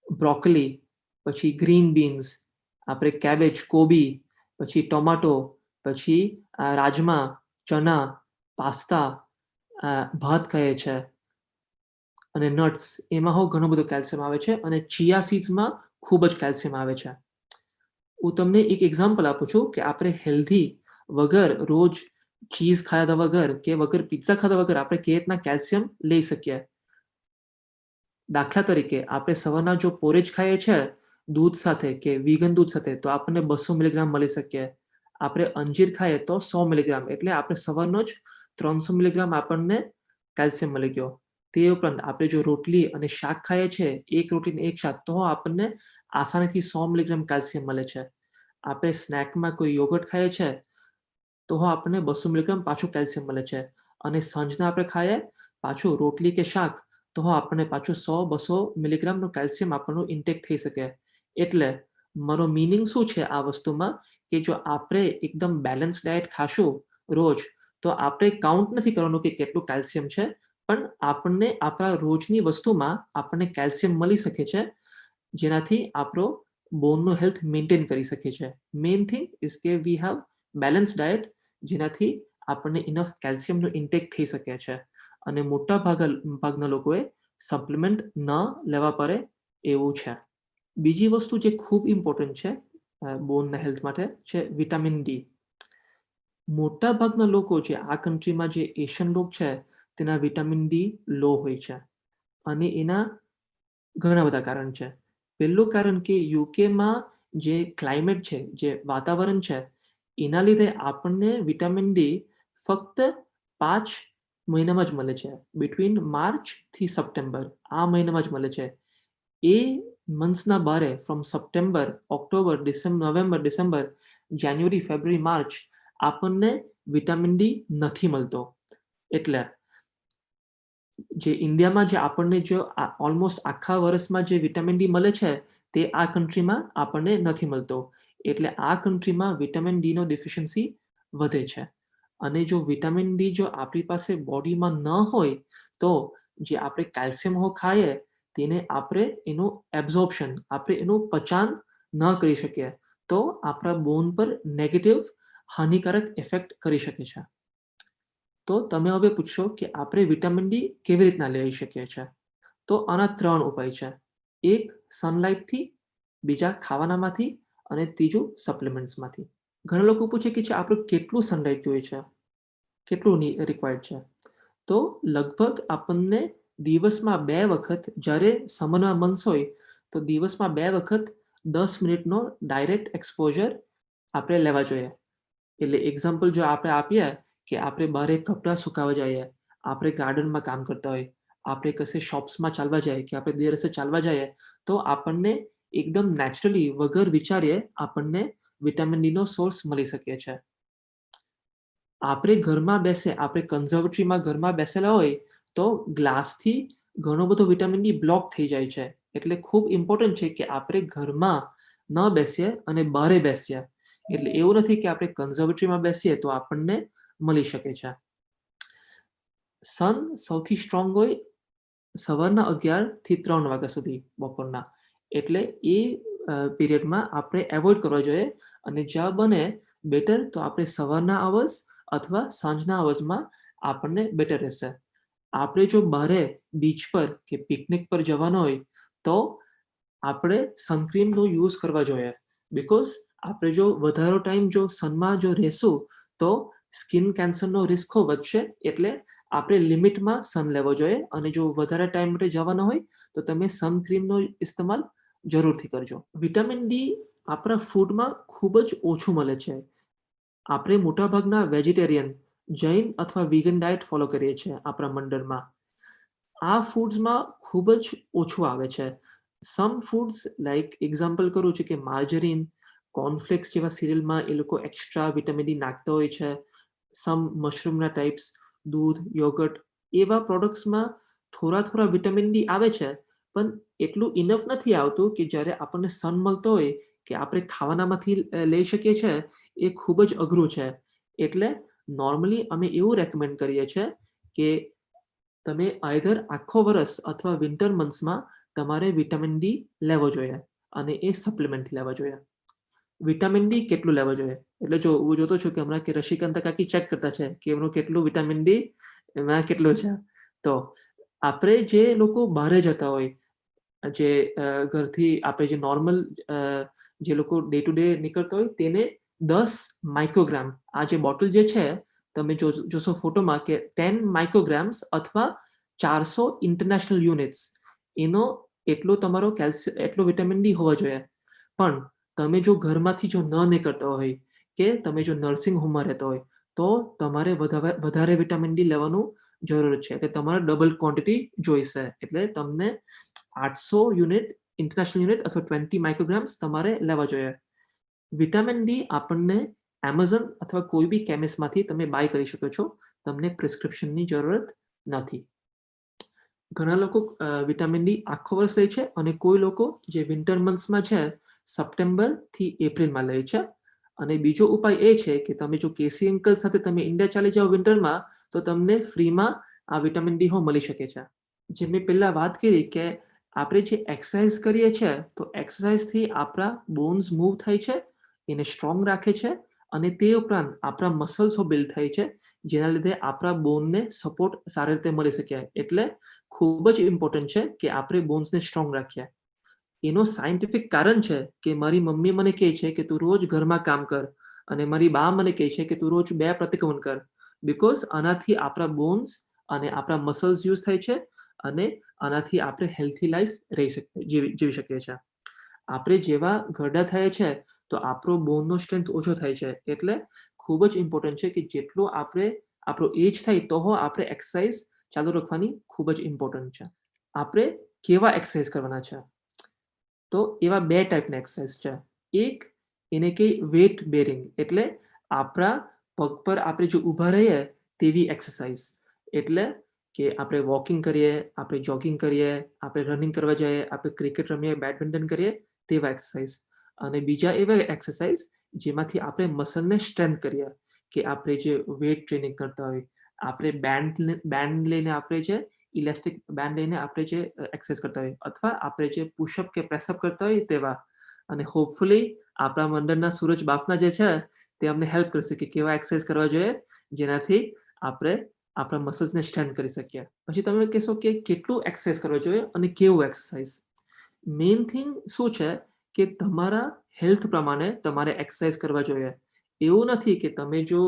[SPEAKER 3] બ્રોકોલી, પછી ગ્રીન બીન્સ, આપણે કેબેજ, કોબી, પછી ટોમાટો, પછી રાજમા, ચના, પાસ્તા, ભાત ખાઈએ છે અને નટ્સ, એમાં ઘણું બધું કેલ્શિયમ આવે છે. અને ચિયા સીડ્સમાં ખૂબ જ કેલ્શિયમ આવે છે. હું તમને એક એક્ઝામ્પલ આપું છું કે આપણે હેલ્ધી વગર રોજ ચીઝ ખાધા વગર કે વગર પિઝા ખાધા વગર આપણે કેવી રીતના કેલ્શિયમ લઈ શકીએ. દાખલા તરીકે આપણે સવારના જો પોરેજ ખાઈએ છીએ દૂધ સાથે કે વીગન દૂધ સાથે તો આપણને 200 મિલીગ્રામ મળી શકે. આપણે અંજીર ખાઈએ તો 100 મિલીગ્રામ, એટલે આપણે સવારનો જ 300 મિલીગ્રામ આપણને કેલ્શિયમ મળી ગયો. તે ઉપરાંત આપણે જો રોટલી અને શાક ખાઈએ છીએ, એક રોટલી અને એક શાક, તો આપણને આસાનીથી 100 મિલીગ્રામ કેલ્શિયમ મળે છે. આપણે સ્નેકમાં કોઈ યોગર્ટ ખાઈએ છીએ તો આપણને 200 મિલીગ્રામ પાછું કેલ્શિયમ મળે છે. અને સાંજના આપણે ખાઈએ પાછું રોટલી કે શાક તો આપણને પાછું 100-200 મિલીગ્રામનું કેલ્શિયમ આપણનું ઇન્ટેક થઈ શકે. એટલે મારો મીનિંગ શું છે આ વસ્તુમાં, કે જો આપણે એકદમ બેલેન્સ ડાયટ ખાશું રોજ, તો આપણે કાઉન્ટ નથી કરવાનું કે કેટલું કેલ્શિયમ છે, પણ આપણને આપણા રોજની વસ્તુમાં આપણને કેલ્શિયમ મળી શકે છે, જેનાથી આપણો બોનનો હેલ્થ મેન્ટેન કરી શકે છે. મેઇન થિંગ ઇઝ કે વી હેવ બેલેન્સ ડાયટ, જેનાથી આપણને ઇનફ કેલ્શિયમનું ઇન્ટેક થઈ શકે છે. અને મોટા ભાગના લોકોએ સપ્લિમેન્ટ ન લેવા પડે એવું છે. બીજી વસ્તુ જે ખૂબ ઇમ્પોર્ટન્ટ છે બોનના હેલ્થ માટે છે વિટામિન ડી. મોટા ભાગના લોકો જે આ કન્ટ્રીમાં જે એશિયન લોક છે તેના વિટામિન ડી લો હોય છે, અને એના ઘણા બધા કારણ છે. પહેલું કારણ કે યુકેમાં જે ક્લાઇમેટ છે, જે વાતાવરણ છે, એના લીધે આપણને વિટામિન ડી ફક્ત 5 મહિનામાં જ મળે છે. બિટવીન માર્ચ થી સપ્ટેમ્બર આ મહિનામાં જ મળે છે. એ મંથ્સના બારે from September, October, November, December, January, February, March આપણને વિટામિન ડી નથી મળતો. એટલે જે ઇન્ડિયામાં જે આપણને જો ઓલમોસ્ટ આખા વર્ષમાં જે વિટામિન ડી મળે છે તે આ કન્ટ્રીમાં આપણને નથી મળતો. એટલે આ કન્ટ્રીમાં વિટામિન ડી નો ડેફિશિયન્સી વધે છે. અને જો વિટામિન ડી જો આપણી પાસે બોડીમાં ન હોય તો જે આપણે કેલ્શિયમ ખાઈએ તેને આપણે એનું એબ્ઝોર્પ્શન, આપણે એનું પચાન ન કરી શકીએ. તો આપણા બોન પર નેગેટિવ હાનિકારક ઇફેક્ટ કરી શકે છે. તો તમે હવે પૂછશો કે આપણે વિટામિન ડી કેવી રીતના લઈ શકીએ છીએ. તો આના 3 ઉપાય છે. એક સનલાઇટથી, બીજા ખાવાનામાંથી અને ત્રીજું સપ્લિમેન્ટ્સમાંથી. ઘણા લોકો પૂછે કે આપણે કેટલું સનલાઇટ જોઈએ છે, કેટલું રિક્વાયર્ડ છે. તો લગભગ આપણને દિવસમાં 2 વખત, જ્યારે સમરના મંથ્સ હોય તો દિવસમાં 2 વખત 10 મિનિટનો ડાયરેક્ટ એક્સપોઝર આપણે લેવા જોઈએ. એટલે એક્ઝામ્પલ જો આપણે આપીએ કે આપણે બહાર કપડાં સુકાવા જઈએ, આપણે ગાર્ડનમાં કામ કરતા હોય, આપણે કશે શોપ્સમાં ચાલવા જઈએ કે આપણે દિવસે ચાલવા જઈએ, તો આપણને એકદમ નેચરલી વગર વિચારીએ આપણને વિટામિન ડી નો સોર્સ મળી શકે છે. આપણે ઘરમાં બેસે, આપણે કન્ઝર્વેટરીમાં ઘરમાં બેસેલા હોય તો ગ્લાસથી ઘણો બધો વિટામિન ડી બ્લોક થઈ જાય છે. એટલે ખૂબ ઇમ્પોર્ટન્ટ છે કે આપણે ઘરમાં ન બેસીએ અને બહારે બેસીએ. એટલે એવું નથી કે આપણે કન્ઝર્વેટરીમાં બેસીએ તો આપણને મળી શકે છે. સન સૌથી સ્ટ્રોંગ હોય સવારના 11 થી 3 વાગ્યા સુધી બપોરના. એટલે એ પીરિયડમાં આપણે એવોઇડ કરવા જોઈએ, અને જ્યાં બને બેટર તો આપણે સવારના અવર્સ અથવા સાંજના અવર્સમાં આપણને બેટર રહેશે. આપણે જો બહારે બીચ પર કે પિકનિક પર જવાનો હોય તો આપણે સનક્રીમનો યુઝ કરવા જોઈએ. બીકોઝ આપણે જો વધારે ટાઈમ જો સનમાં જો રહેશું તો સ્કિન કેન્સરનો રિસ્ક વધશે. એટલે આપણે લિમિટમાં સન લેવો જોઈએ, અને જો વધારે ટાઈમ માટે જવાનો હોય તો તમે સનક્રીમનો ઇસ્તેમાલ જરૂરથી કરજો. વિટામિન ડી આપણા ફૂડમાં ખૂબ જ ઓછું મળે છે. આપણે મોટાભાગના વેજીટેરિયન, જૈન અથવા વીગન ડાયટ ફોલો કરીએ છીએ આપણા મંડળમાં. આ ફૂડ્સમાં ખૂબ જ ઓછું આવે છે. સમ ફૂડ્સ લાઈક એક્ઝામ્પલ કરું છું કે માર્જરીન, કોર્નફ્લેક્સ જેવા સિરિયલમાં એ લોકો એક્સ્ટ્રા વિટામિન ડી નાખતા હોય છે. સમ મશરૂમના ટાઈપ્સ, દૂધ, યોગર્ટ, એવા પ્રોડક્ટ્સમાં થોડા વિટામિન ડી આવે છે, પણ એટલું ઇનફ નથી આવતું કે જ્યારે આપણને સન મળતો હોય કે આપણે ખાવાનામાંથી લઈ શકીએ છીએ. એ ખૂબ જ અઘરું છે. એટલે નોર્મલી અમે એવું રેકમેન્ડ કરીએ છીએ કે તમે આઈધર આખો વર્ષ અથવા વિન્ટર મંથ્સમાં તમારે વિટામિન ડી લેવો જોઈએ, અને એ સપ્લિમેન્ટ લેવા જોઈએ. વિટામિન ડી કેટલું લેવા જોઈએ? એટલે જો હું જોતો છું કે હમણાં કે રશિકાંત કાકી ચેક કરતા છે કે એમનું કેટલું વિટામિન ડી એમાં કેટલું છે. તો આપણે જે લોકો બહારે જતા હોય, જે ઘરથી આપણે જે નોર્મલ જે લોકો ડે ટુ ડે નીકળતા હોય, તેને 10 માઇક્રોગ્રામ, આ જે બોટલ જે છે તમે જોશો ફોટોમાં કે 10 માઇક્રોગ્રામ્સ અથવા 400 ઇન્ટરનેશનલ યુનિટ્સ, એનો એટલો તમારો એટલો વિટામિન ડી હોવો જોઈએ. પણ તમે જો ઘરમાંથી જો ન નીકળતા હોય કે તમે જો નર્સિંગ હોમમાં રહેતા હોય તો તમારે વધારે વિટામિન ડી લેવાનું જરૂર છે. એટલે તમારે ડબલ ક્વોન્ટિટી જોઈશે. એટલે તમને 800 યુનિટ ઇન્ટરનેશનલ યુનિટ અથવા 20 માઇક્રોગ્રામ્સ તમારે લેવા જોઈએ. વિટામિન ડી આપણને એમેઝોન અથવા કોઈ બી કેમિસ્ટમાંથી તમે બાય કરી શકો છો. તમને પ્રિસ્ક્રિપ્શનની જરૂરત નથી. ઘણા લોકો વિટામિન ડી આખો વર્ષ લે છે, અને કોઈ લોકો જે વિન્ટર મંથ્સમાં છે સપ્ટેમ્બર થી એપ્રિલમાં લે છે. અને બીજો ઉપાય એ છે કે તમે જો કેસી અંકલ સાથે તમે ઇન્ડિયા ચાલી જાઓ વિન્ટરમાં તો તમને ફ્રીમાં આ વિટામિન ડી મળી શકે છે. જે મેં પહેલા વાત કરી કે આપણે જે એક્સરસાઇઝ કરીએ છીએ તો એક્સરસાઇઝથી આપણા બોન્સ મૂવ થાય છે, એને સ્ટ્રોંગ રાખે છે, અને તે ઉપરાંત આપણા મસલ્સો બિલ્ડ થાય છે, જેના લીધે આપણા બોનને સપોર્ટ સારી રીતે મળી શકે. એટલે ખૂબ જ ઇમ્પોર્ટન્ટ છે કે આપણે બોન્સને સ્ટ્રોંગ રાખીએ. એનો સાયન્ટિફિક કારણ છે કે મારી મમ્મી મને કહે છે કે તું રોજ ઘરમાં કામ કર, અને મારી બા મને કહે છે કે તું રોજ 2 પ્રતિક્રમણ કર. બીકોઝ આનાથી આપણા બોન્સ અને આપણા મસલ્સ યુઝ થાય છે, અને આનાથી આપણે હેલ્થી લાઈફ જીવી શકીએ છીએ. આપણે જેવા ઘરડા થયા છે તો આપણો બોનનો સ્ટ્રેન્થ ઓછો થાય છે. એટલે ખૂબ જ ઇમ્પોર્ટન્ટ છે કે જેટલું આપણો એજ થાય તો આપણે એક્સરસાઇઝ ચાલુ રાખવાની ખૂબ જ ઇમ્પોર્ટન્ટ છે. આપણે કેવા એક્સરસાઇઝ કરવાના છે? તો એવા 2 ટાઈપના એક્સરસાઇઝ છે. એક એને કે વેટ બેરિંગ, એટલે આપણા પગ પર આપણે જો ઊભા રહીએ તેવી એક્સરસાઇઝ. એટલે કે આપણે વોકિંગ કરીએ, આપણે જોગિંગ કરીએ, આપણે રનિંગ કરવા જઈએ, આપણે ક્રિકેટ રમીએ, બેડમિન્ટન કરીએ, તેવા એક્સરસાઇઝ. અને બીજા એવા એક્સરસાઇઝ જેમાંથી આપણે મસલને સ્ટ્રેન્થ કરીએ, કે આપણે જે વેટ ટ્રેનિંગ કરતા હોય, આપણે બેન્ડ લઈને આપણે જે ઇલાસ્ટિક બેન્ડ લઈને આપણે જે એક્સરસાઇઝ કરતા હોય, અથવા આપણે જે પુશઅપ કે પ્રેસઅપ કરતા હોય તેવા. અને હોપફુલી આપણા મંડળના સૂરજ બાફના જે છે તે અમને હેલ્પ કરશે કે કેવા એક્સરસાઇઝ કરવા જોઈએ જેનાથી આપણે આપણા મસલ્સને સ્ટ્રેન્થ કરી શકીએ. પછી તમે કહેશો કે કેટલું એક્સરસાઇઝ કરવા જોઈએ અને કેવું એક્સરસાઇઝ. મેઇન થિંગ શું છે કે તમારા હેલ્થ પ્રમાણે તમારે એક્સરસાઇઝ કરવા જોઈએ. એવું નથી કે તમે જો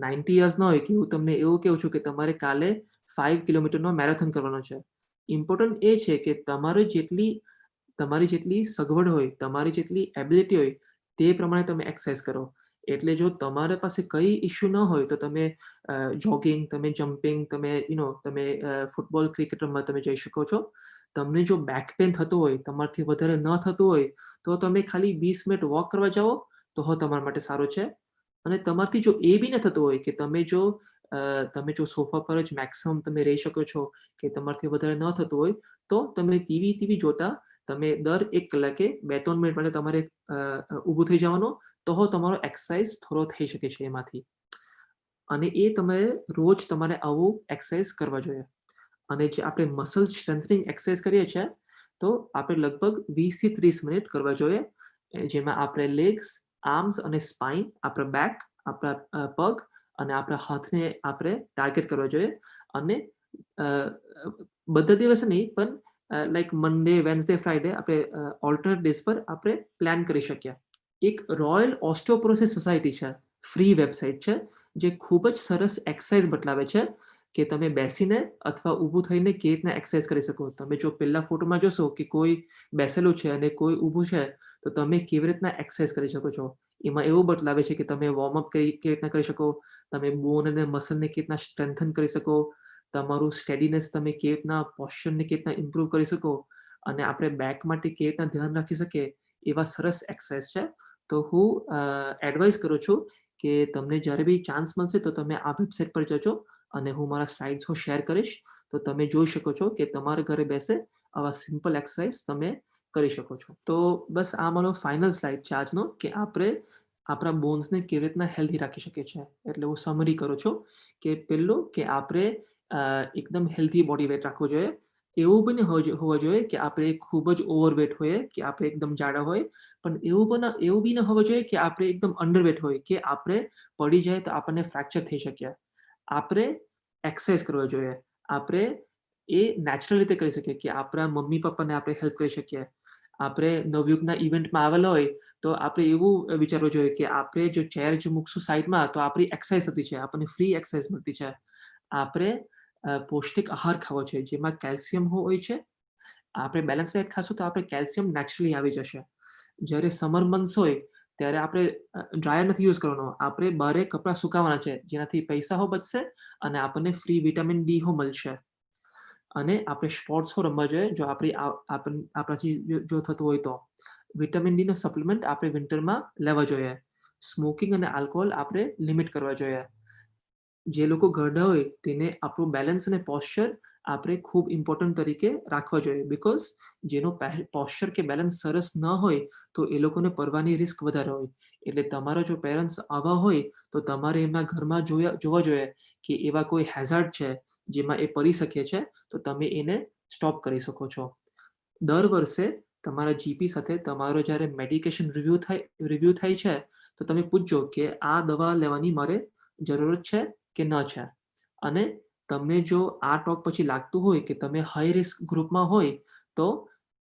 [SPEAKER 3] 90 યર્સ ના હોય કે હું તમને એવું કહું છું કે તમારે કાલે 5 કિલોમીટરનો મેરેથોન કરવાનો છે. ઇમ્પોર્ટન્ટ એ છે કે તમારી જેટલી સગવડ હોય, તમારી જેટલી એબિલિટી હોય તે પ્રમાણે તમે એક્સરસાઇઝ કરો. એટલે જો તમારા પાસે કઈ ઇશ્યુ ન હોય તો તમે જોગિંગ, તમે જમ્પિંગ, તમે ફૂટબોલ, ક્રિકેટ રમવા તમે જઈ શકો છો. તમને જો બેક પેન થતું હોય, તમારાથી વધારે ન થતું હોય તો તમે ખાલી 20 મિનિટ વોક કરવા જાઓ તો તમારા માટે સારું છે. અને તમારાથી જો એ બી ન થતું હોય કે તમે જો સોફા પર જ મેક્સિમમ તમે રહી શકો છો કે તમારાથી વધારે ન થતું હોય તો તમે ટીવી જોતા તમે દર 1 કલાકે 2-3 મિનિટ માટે તમારે ઊભું થઈ જવાનું તો તમારો એક્સરસાઇઝ થોડો થઈ શકે છે એમાંથી. અને એ તમારે રોજ તમારે આવું એક્સરસાઇઝ કરવા જોઈએ. અને જે આપણે મસલ સ્ટ્રેન્થનિંગ એક્સરસાઇઝ કરીએ છીએ તો આપણે લગભગ 20 થી 30 મિનિટ કરવા જોઈએ, જેમાં આપણે લેગ્સ, આર્મ્સ અને સ્પાઇન, આપણા બેક, આપણા પગ અને આપણા હાથને આપણે ટાર્ગેટ કરવા જોઈએ. અને બધા દિવસે નહીં પણ લાઈક મંડે, વેન્સડે, ફ્રાઈડે આપણે ઓલ્ટરનેટ ડેઝ પર આપણે પ્લાન કરી શકીએ. એક રોયલ ઓસ્ટિયોપોરોસિસ સોસાયટી છે, ફ્રી વેબસાઇટ છે, જે ખૂબ જ સરસ એક્સરસાઇઝ બતાવે છે કે તમે બેસીને અથવા ઊભું થઈને કેવી રીતના એક્સરસાઇઝ કરી શકો. તમે જો પહેલા ફોટોમાં જોશો કે કોઈ બેસેલું છે અને કોઈ ઊભું છે તો તમે કેવી રીતના એક્સરસાઇઝ કરી શકો છો. એમાં એવું બતાવે છે કે તમે વોર્મઅપ કેવી રીતના કરી શકો, તમે બોન અને મસલને કેવી રીતના સ્ટ્રેન્થન કરી શકો, તમારું સ્ટેડીનેસ તમે કેવી રીતના પોસ્ચરને કેવી રીતના ઇમ્પ્રૂવ કરી શકો અને આપણે બેક માટે કેવી રીતના ધ્યાન રાખી શકીએ એવા સરસ એક્સરસાઇઝ છે. તો હું એડવાઇસ કરું છું કે તમને જ્યારે બી ચાન્સ મળશે તો તમે આ વેબસાઇટ પર જજો અને હું મારા સ્લાઇડ્સ શેર કરીશ તો તમે જોઈ શકો છો કે તમારા ઘરે બેસે આવા સિમ્પલ એક્સરસાઇઝ તમે કરી શકો છો. તો બસ આ મારો ફાઇનલ સ્લાઇડ છે આજનો કે આપણે આપણા બોન્સને કેવી રીતના હેલ્ધી રાખી શકીએ છીએ. એટલે હું સમરી કરું છું કે પહેલું કે આપણે એકદમ હેલ્ધી બોડી વેટ રાખવું જોઈએ. એવું બી નહીં હોવું જોઈએ કે આપણે ખૂબ જ ઓવરવેટ હોઈએ કે આપણે એકદમ જાડા હોય, પણ એવું બી ન હોવું જોઈએ કે આપણે એકદમ અંડરવેટ હોય કે આપણે પડી જાય તો આપણને ફ્રેક્ચર થઈ શકે. આપણે એક્સરસાઇઝ કરવા જોઈએ. આપણે એ નેચરલ રીતે કરી શકીએ કે આપણા મમ્મી પપ્પાને આપણે હેલ્પ કરી શકીએ. આપણે નવયુગના ઇવેન્ટમાં આવેલા હોય તો આપણે એવું વિચારવું જોઈએ કે આપણે જો ચેર જે મૂકશું સાઈડમાં તો આપણી એક્સરસાઇઝ થતી છે, આપણને ફ્રી એક્સરસાઇઝ મળતી છે. આપણે પૌષ્ટિક આહાર ખાવો છે જેમાં કેલ્શિયમ હોય છે. આપણે બેલેન્સ ડાયટ ખાશું તો આપણે કેલ્શિયમ નેચરલી આવી જશે. જ્યારે સમર મંથ્સ હોય ત્યારે આપણે ડ્રાયર નથી યુઝ કરવાનો, આપણે બારે કપડાં સુકાવવાના છે જેનાથી પૈસા બચશે અને આપણને ફ્રી વિટામિન ડી મળશે. અને આપણે સ્પોર્ટ્સ રમવા જોઈએ જો આપણાથી જો થતું હોય તો. વિટામિન ડી નો સપ્લિમેન્ટ આપણે વિન્ટરમાં લેવા જોઈએ. સ્મોકિંગ અને આલ્કોહોલ આપણે લિમિટ કરવા જોઈએ. જે લોકો ઘરડા હોય તેને આપણું બેલેન્સ અને પોસ્ચર આપણે ખૂબ ઇમ્પોર્ટન્ટ તરીકે રાખવા જોઈએ. બિકોઝ જેનો પોસ્ચર કે બેલેન્સ સરસ ન હોય તો એ લોકોને પડવાની રિસ્ક વધારે હોય. એટલે તમારા જો પેરેન્ટ્સ આવા હોય તો તમારે એમના ઘરમાં જોવા જોઈએ કે એવા કોઈ હેઝાર્ડ છે જેમાં એ પડી શકે છે તો તમે એને સ્ટોપ કરી શકો છો. દર વર્ષે તમારા જીપી સાથે તમારો જ્યારે મેડિકેશન રિવ્યુ થાય છે તો તમે પૂછજો કે આ દવા લેવાની મારે જરૂરત છે કે ન છે. અને તમને જો આ ટોક પછી લાગતું હોય કે તમે હાઈ રિસ્ક ગ્રુપમાં હોય તો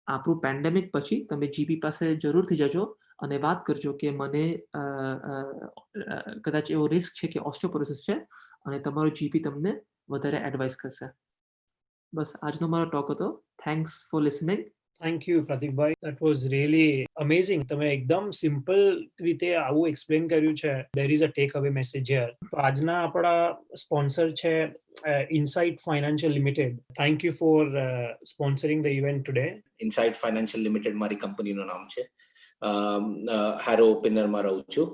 [SPEAKER 3] આપણું પેન્ડેમિક પછી તમે જીપી પાસે જરૂરથી જજો અને વાત કરજો કે મને કદાચ એવો રિસ્ક છે કે ઓસ્ટિયોપોરોસિસ છે અને તમારો જીપી તમને વધારે એડવાઇસ કરશે. બસ આજનો મારો ટોક હતો. Thanks for listening.
[SPEAKER 2] Thank you Pratikbhai, that was really amazing. તમે એકદમ સિમ્પલ રીતે આવું એક્સપ્લેન કર્યું છે. There is a take away message here. તો આજના આપણા સ્પોન્સર છે Insight Financial Limited. Thank you for sponsoring the event today.
[SPEAKER 4] Insight Financial Limited મારી કંપનીનું નામ છે. હેરો ઓપિનરમાં રહું છું.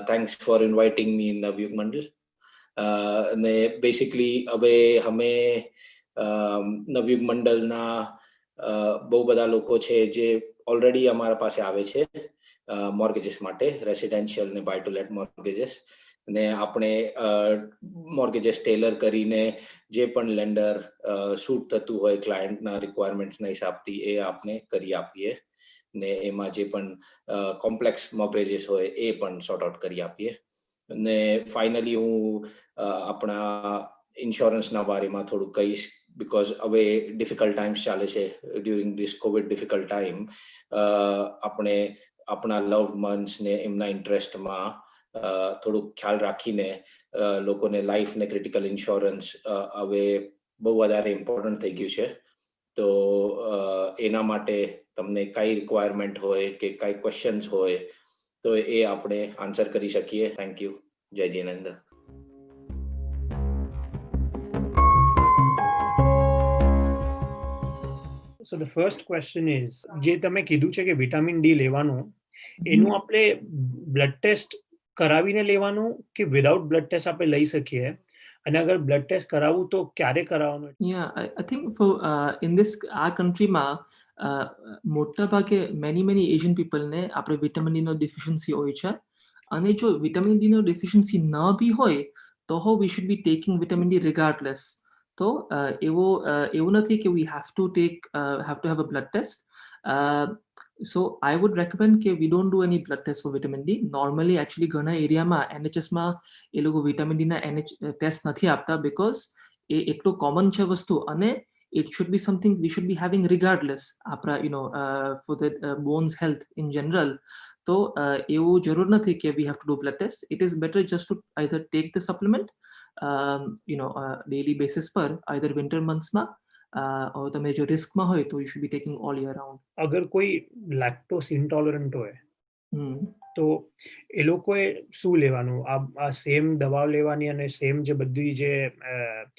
[SPEAKER 4] Thanks for inviting me in Navyug Mandal. અને બેસિકલી હવે અમે નવયુગ મંડળના બહુ બધા લોકો છે જે ઓલરેડી અમારા પાસે આવે છે મોર્ગેજીસ માટે, રેસિડેન્શિયલ ને બાય ટુ લેટ મોર્ગેજીસ. અને આપણે મોર્ગેજીસ ટેલર કરીને જે પણ લેન્ડર સૂટ થતું હોય ક્લાયન્ટના રિક્વાયરમેન્ટ્સના હિસાબથી એ આપણે કરી આપીએ. ને એમાં જે પણ કોમ્પ્લેક્સ મોક હોય એ પણ સોર્ટ આઉટ કરી આપીએ. અને ફાઇનલી હું આપણા ઇન્સ્યોરન્સના બારેમાં થોડું કહીશ, બિકોઝ હવે ડિફિકલ્ટ ટાઈમ્સ ચાલે છે during this Covid difficult time. આપણે આપણા લવ્ડ વન્સ ને એમના ઇન્ટરેસ્ટમાં થોડુંક ખ્યાલ રાખીને લોકોને લાઈફ ને ક્રિટિકલ ઇન્સ્યોરન્સ હવે બહુ વધારે ઇમ્પોર્ટન્ટ થઈ ગયું છે. તો એના માટે તમને કઈ રિક્વાયરમેન્ટ હોય કે કઈ ક્વેશ્ચન્સ હોય તો એ આપણે આન્સર કરી શકીએ. Thank you. જય Jinendra.
[SPEAKER 2] So the first question is, જે તમે કીધું છે કે વિટામિન ડી લેવાનું, એનું આપણે બ્લડ ટેસ્ટ કરાવીને લેવાનું કે વિધાઉટ બ્લડ ટેસ્ટ આપણે લઈ શકીએ, અને અગર બ્લડ ટેસ્ટ કરાવવું તો ક્યારે કરાવવાનું?
[SPEAKER 3] Yeah, I think for in this our country માં મોટા ભાગે many Asian people ને આપણે વિટામિન ડી નો deficiency હોય છે, અને જો વિટામિન ડી નો deficiency ન બી હોય તો we should be taking vitamin D regardless. તો એવું નથી કે we have to have a blood test. So I would recommend કે we don't do any blood test for vitamin D. Normally actually ઘણા એરિયામાં NHS માં એ લોકો વિટામિન ડી ના ટેસ્ટ નથી આપતા, because એ એટલું કોમન છે વસ્તુ, અને it should be something we should be having regardless આપણા for the bones health in general. તો એવું જરૂર નથી કે we have to do blood test. It is better just to either take the supplement daily basis પર, either winter months માં, or તમે જો risk માં હોય તો you should be taking all year round.
[SPEAKER 2] અગર કોઈ લેક્ટોસ ઇન્ટોલરન્ટ હોય તો એ લોકોએ શું લેવાનું? આ સેમ દવા લેવાની અને સેમ જે બધી જે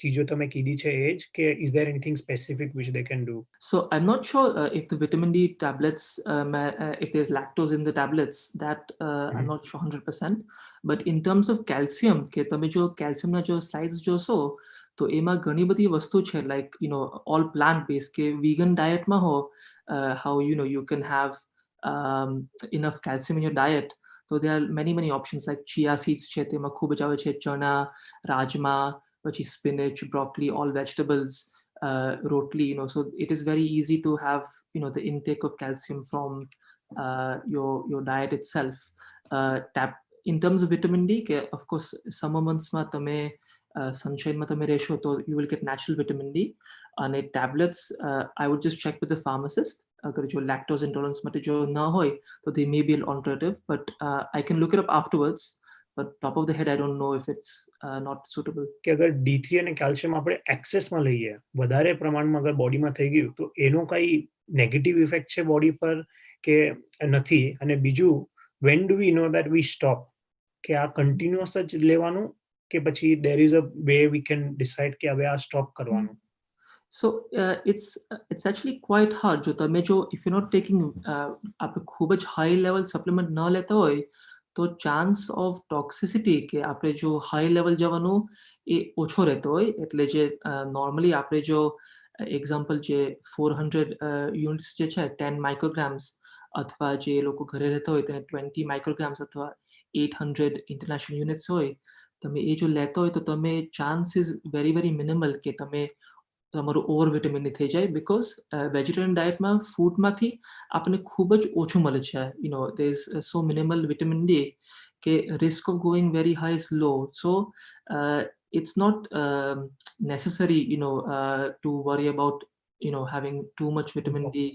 [SPEAKER 2] ચીજો તમે કીધી છે એ જ, કે is there anything specific which they can do?
[SPEAKER 3] So I'm not sure if the vitamin D tablets, if there's lactose in the tablets, that I'm not sure 100%. But in terms of calcium, કે તમે જો calcium ના જો slides જોશો તો એમાં ઘણી બધી વસ્તુ છે, like all plant based, કે vegan diet માં હો, how you can have enough calcium in your diet. So there are many options, like chia seeds છે તેમાં ખૂબ જ આવે છે, ચણા, રાજમા, પછી spinach, broccoli, all vegetables, rotli, so it is very easy to have the intake of calcium from your diet itself. In terms of vitamin D, of course summer months માં તમે sunshine માં તમે રહેશો તો you will get natural vitamin D. અને tablets, I would just check with the pharmacist. અગર જો lactose intolerance માટે જો ન હોય તો they may be an alternative, but I can look it up afterwards. But top of the head I don't know if it's not suitable.
[SPEAKER 2] કે અગર D3 અને કેલ્શિયમ આપણે એક્સેસમાં લઈએ, વધારે પ્રમાણમાં અગર બોડીમાં થઈ ગયું તો એનો કઈ નેગેટિવ ઇફેક્ટ છે બોડી પર કે નથી? અને બીજું, when do we know that we stop? કે આ કન્ટિન્યુઅસ જ લેવાનું કે પછી there is a way we can decide કે હવે આ સ્ટોપ કરવાનું?
[SPEAKER 3] So it's actually quite hard. If you're not taking ખૂબ જ high level supplement ન લેતા હોય તો chance of toxicity કે આપણે જો high level જવાનું એ ઓછો રહેતો હોય. એટલે જે normally આપણે જો example જે 400 units જે છે 10 micrograms, અથવા જે લોકો ઘરે રહેતા હોય તેને 20 micrograms અથવા 800 international units હોય, તમે એ જો લેતા હોય તો તમે chance is very minimal કે તમે તમારું ઓવર વિટામિન થઈ જાય, because વેજીટેરિયન ડાયટમાં ફૂડમાંથી આપણને ખૂબ જ ઓછું મળે છે. there is so minimal vitamin D કે risk of going very high is low. So it's not necessary to worry about having too much vitamin D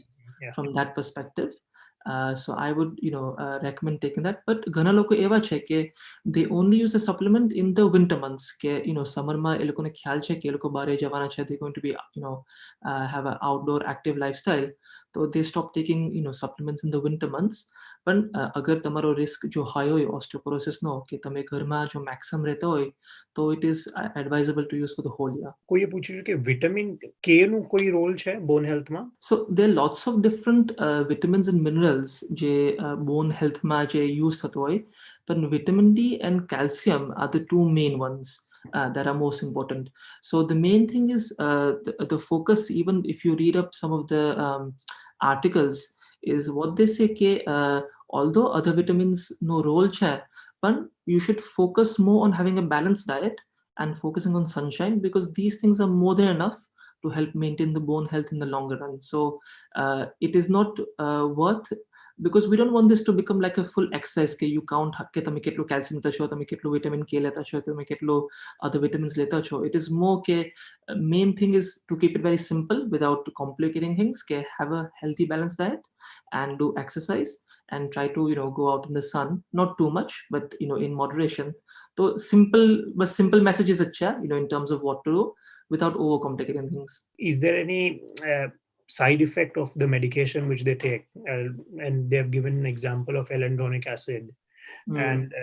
[SPEAKER 3] from that perspective. So I would recommend taking that. But ઘણા લોકો એવા છે કે they only use the supplement in the winter months, કે summer માં એ લોકોને ખ્યાલ છે કે એ લોકો બહાર જવાના છે, they're going to be have an outdoor active lifestyle, so they stop taking supplements in the winter months. પણ અગર તમારો risk જો high હોય osteoporosis નો, કે તમે ઘરમાં જો maximum રહેતા હોય તો it is advisable to use for the whole year.
[SPEAKER 2] કોઈએ પૂછ્યું કે વિટામિન કે નું કોઈ રોલ છે bone હેલ્થમાં?
[SPEAKER 3] So there are lots of different vitamins and minerals જે bone health માં જે use થતો હોય, but vitamin D and calcium are the two main ones that are most important. So the main thing is the focus, even if you read up some of the articles, is what they say ke although other vitamins no role છે, but you should focus more on having a balanced diet and focusing on sunshine, because these things are more than enough to help maintain the bone health in the longer run. So it is not worth because we don't want this to become like a full exercise કે you count કે તમે કેટલું calcium લેતા છો, તમે કેટલું vitamin K લેતા છો, તમે કેટલું other vitamins લેતા છો. It is more કે main thing is to keep it very simple without complicating things, કે have a healthy balanced diet and do exercise and try to go out in the sun, not too much but in moderation. So simple messages अच्छा in terms of what to do without overcomplicating things.
[SPEAKER 2] Is there any side effect of the medication which they take? And they have given an example of alendronic acid. And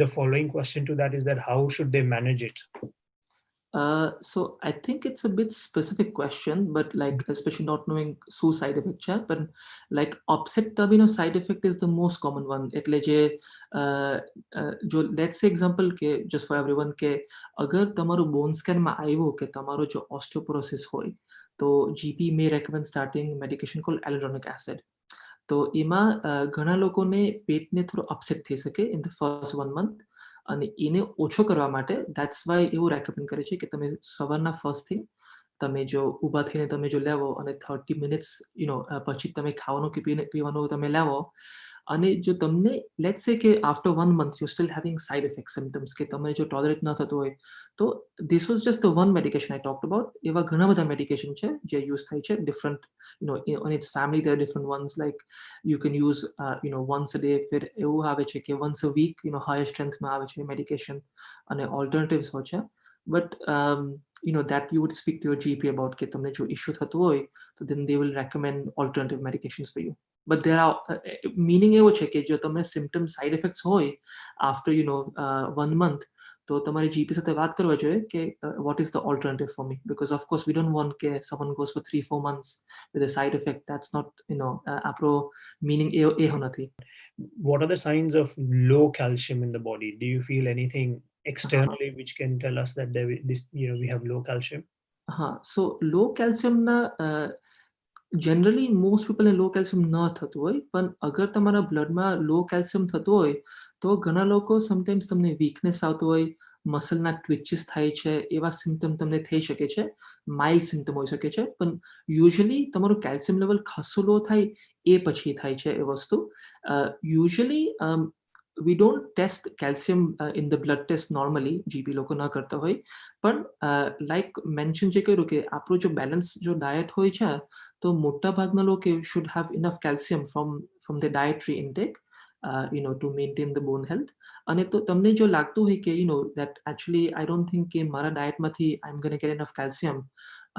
[SPEAKER 2] the following question to that is that how should they manage it?
[SPEAKER 3] So I think it's a bit specific question, but like especially not knowing side effect છે, but like upset tubino side effect is the most common one. એટલે જે જો let's say example કે just for everyone કે અગર તમારું bone scan માં આવ્યું કે તમારો જો osteoporosis હોય તો GP may recommend starting medication called hyaluronic acid. તો એમાં ઘણા લોકોને પેટને થોડું upset થઈ શકે in the first 1 month. અને એને ઓછો કરવા માટે that's why એવું રેકમેન્ડ કરે છે કે તમે સવારના first thing તમે જો ઊભા થઈને તમે જો લેવો અને 30 minutes પછી તમે ખાવાનું કે પીવાનું તમે લેવો અને જો તમને let's say કે after 1 month you're still having side effect symptoms કે તમે જો tolerate ન થતું હોય તો this was just the one medication I talked about. એવા ઘણા બધા medication છે જે use થાય છે different on its family there are different ones like you can use once a day. फिर એવું આવે છે કે once a week higher strength માં આવે છે medication અને alternatives હોય છે. But that you would speak to your GP about કે તમને જો issue થતું હોય તો then they will recommend alternative medications for you. But there are meaning એવો છે કે જો તમને symptom side effects હોય after 1 month તો તમારે GP સાથે વાત કરવા જોઈએ કે what is the alternative for me, because of course we don't want કે someone goes for 3-4 months with a side effect. That's not આપણો meaning એવો નથી.
[SPEAKER 2] What are the signs of low calcium in the body? Do you feel anything externally which can tell us that we have low calcium?
[SPEAKER 3] So low calcium na generally most people in low calcium ન થતું હોય, પણ અગર તમારા બ્લડમાં low calcium થતું હોય તો ઘણા લોકો sometimes તમને weakness આવતું હોય, મસલના twitches થાય છે, એવા symptom તમને થઈ શકે છે, mild symptom હોઈ શકે છે. પણ usually તમારું calcium level ખાસું low થાય એ પછી થાય છે એ વસ્તુ. Usually we don't test calcium in the blood test normally, GP લોકો ન કરતા હોય. પણ like mention જે કર્યું કે આપણું જો balance જો diet હોય છે તો મોટા ભાગના લોકો should have enough calcium from the dietary intake to maintain the bone health. અને તો તમને જો લાગતું હોય કે that actually I don't think કે મારા dietમાંથી I'm going to get enough calcium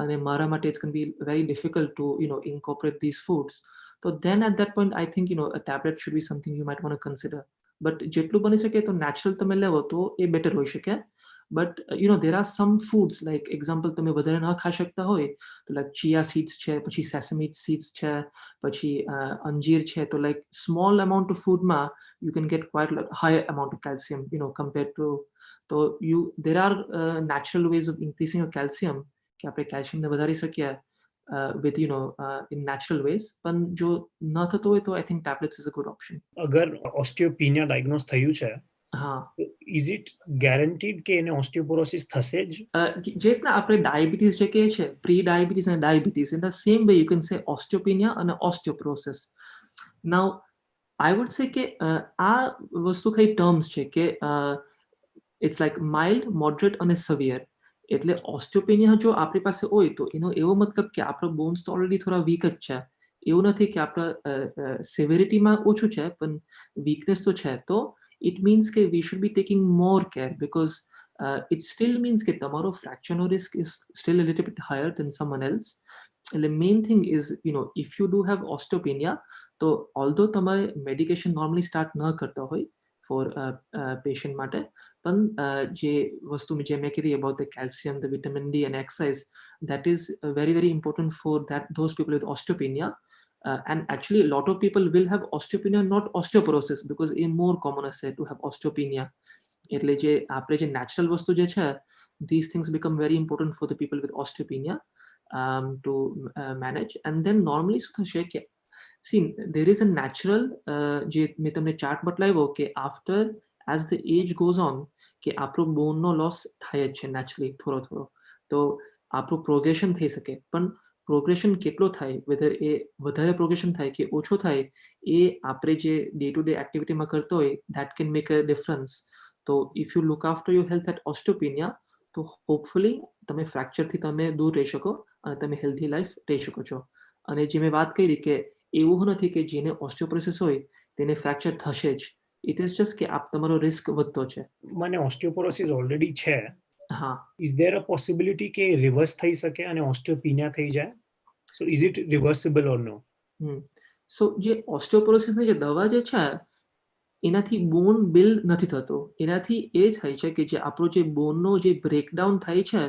[SPEAKER 3] અને મારા માટે it's going to be very difficult to incorporate these foods, so then at that point I think a tablet should be something you might want to consider. But જેટલું બની શકે તો natural તમે લેવો તો એ better હોઈ શકે. But there are some foods like example તમે વધારે ન ખાઈ શકતા હોય તો like chia seeds છે, પછી sesame seeds છે, પછી અંજીર છે, તો like small amount of food ma you can get quite a higher amount of calcium compared to, so there are natural ways of increasing your calcium કે આપણે calcium ને વધારી શકીએ with in natural ways. પણ જો ન થતો હોય તો I think tablets is a good option.
[SPEAKER 2] અગર osteopenia diagnose થયું છે is it guaranteed કે એને osteoporosis થશે જ?
[SPEAKER 3] જે રીતના આપણે ડાયાબિટીસ જે કહે છે પ્રી ડાયાબિટીસ અને diabetes, in the same way you can say osteopenia and osteoporosis. Now I would say કે આ વસ્તુ કઈ terms છે કે it's like mild, moderate અને severe. એટલે ઓસ્ટિયોપેનિયા જો આપણી પાસે હોય તો એનો એવો મતલબ કે આપણો બોન્સ તો ઓલરેડી થોડા વીક જ છે, એવું નથી કે આપણા સેવેરિટીમાં ઓછું છે પણ વીકનેસ તો છે. તો it means that we should be taking more care, because it still means that tomorrow fracture risk is still a little bit higher than someone else. And the main thing is if you do have osteopenia, so although tomorrow medication normally start na karta hoy for patient mate, but je vastu je main kiri about the calcium, the vitamin D and exercise, that is very very important for those people with osteopenia. And actually a lot of people will have osteopenia, not osteoporosis, because it's more common as to have osteopenia. એટલે જે આપણે જે natural વસ્તુ જે છે, these things become very important for the people with osteopenia to manage. And then normally શું થશે કે see there is a natural જે મેં તમને ચાર્ટ બતાવ્યો કે after as the age goes on કે આપણો bone નો loss થાય જ છે naturally થોડો થોડો, તો આપણું progression થઈ શકે. પણ પ્રોગ્રેશન કેટલો થાય, વેધર એ વધારે પ્રોગ્રેશન થાય કે ઓછો થાય, એ આપણે જે ડે ટુ ડે એક્ટિવિટીમાં કરતો હોય that can make a difference. તો if you look after your health at osteopenia, તો હોપફુલી તમે ફ્રેક્ચરથી તમે દૂર રહી શકો અને તમે હેલ્ધી લાઈફ રહી શકો છો. અને જે મેં વાત કરી કે એવું નથી કે જેને ઓસ્ટિયોપોરોસિસ હોય તેને ફ્રેક્ચર થશે જ. ઇટ ઇઝ જસ્ટ કે તમારો રિસ્ક વધતો છે.
[SPEAKER 2] મને ઓસ્ટિયોપોરોસિસ ઓલરેડી છે.
[SPEAKER 3] હા,
[SPEAKER 2] ઇઝ ધેર અ પોસિબિલિટી કે રિવર્સ થઈ શકે અને ઓસ્ટિયોપીનિયા થઈ જાય? સો ઇઝ ઇટ રિવર્સિબલ ઓર નો?
[SPEAKER 3] સો જે ઓસ્ટિયોપોરોસિસની જે દવા જે છે એનાથી બોન બિલ્ડ નથી થતો. એનાથી એ થાય છે કે જે આપણો જે બોનનો જે બ્રેકડાઉન થાય છે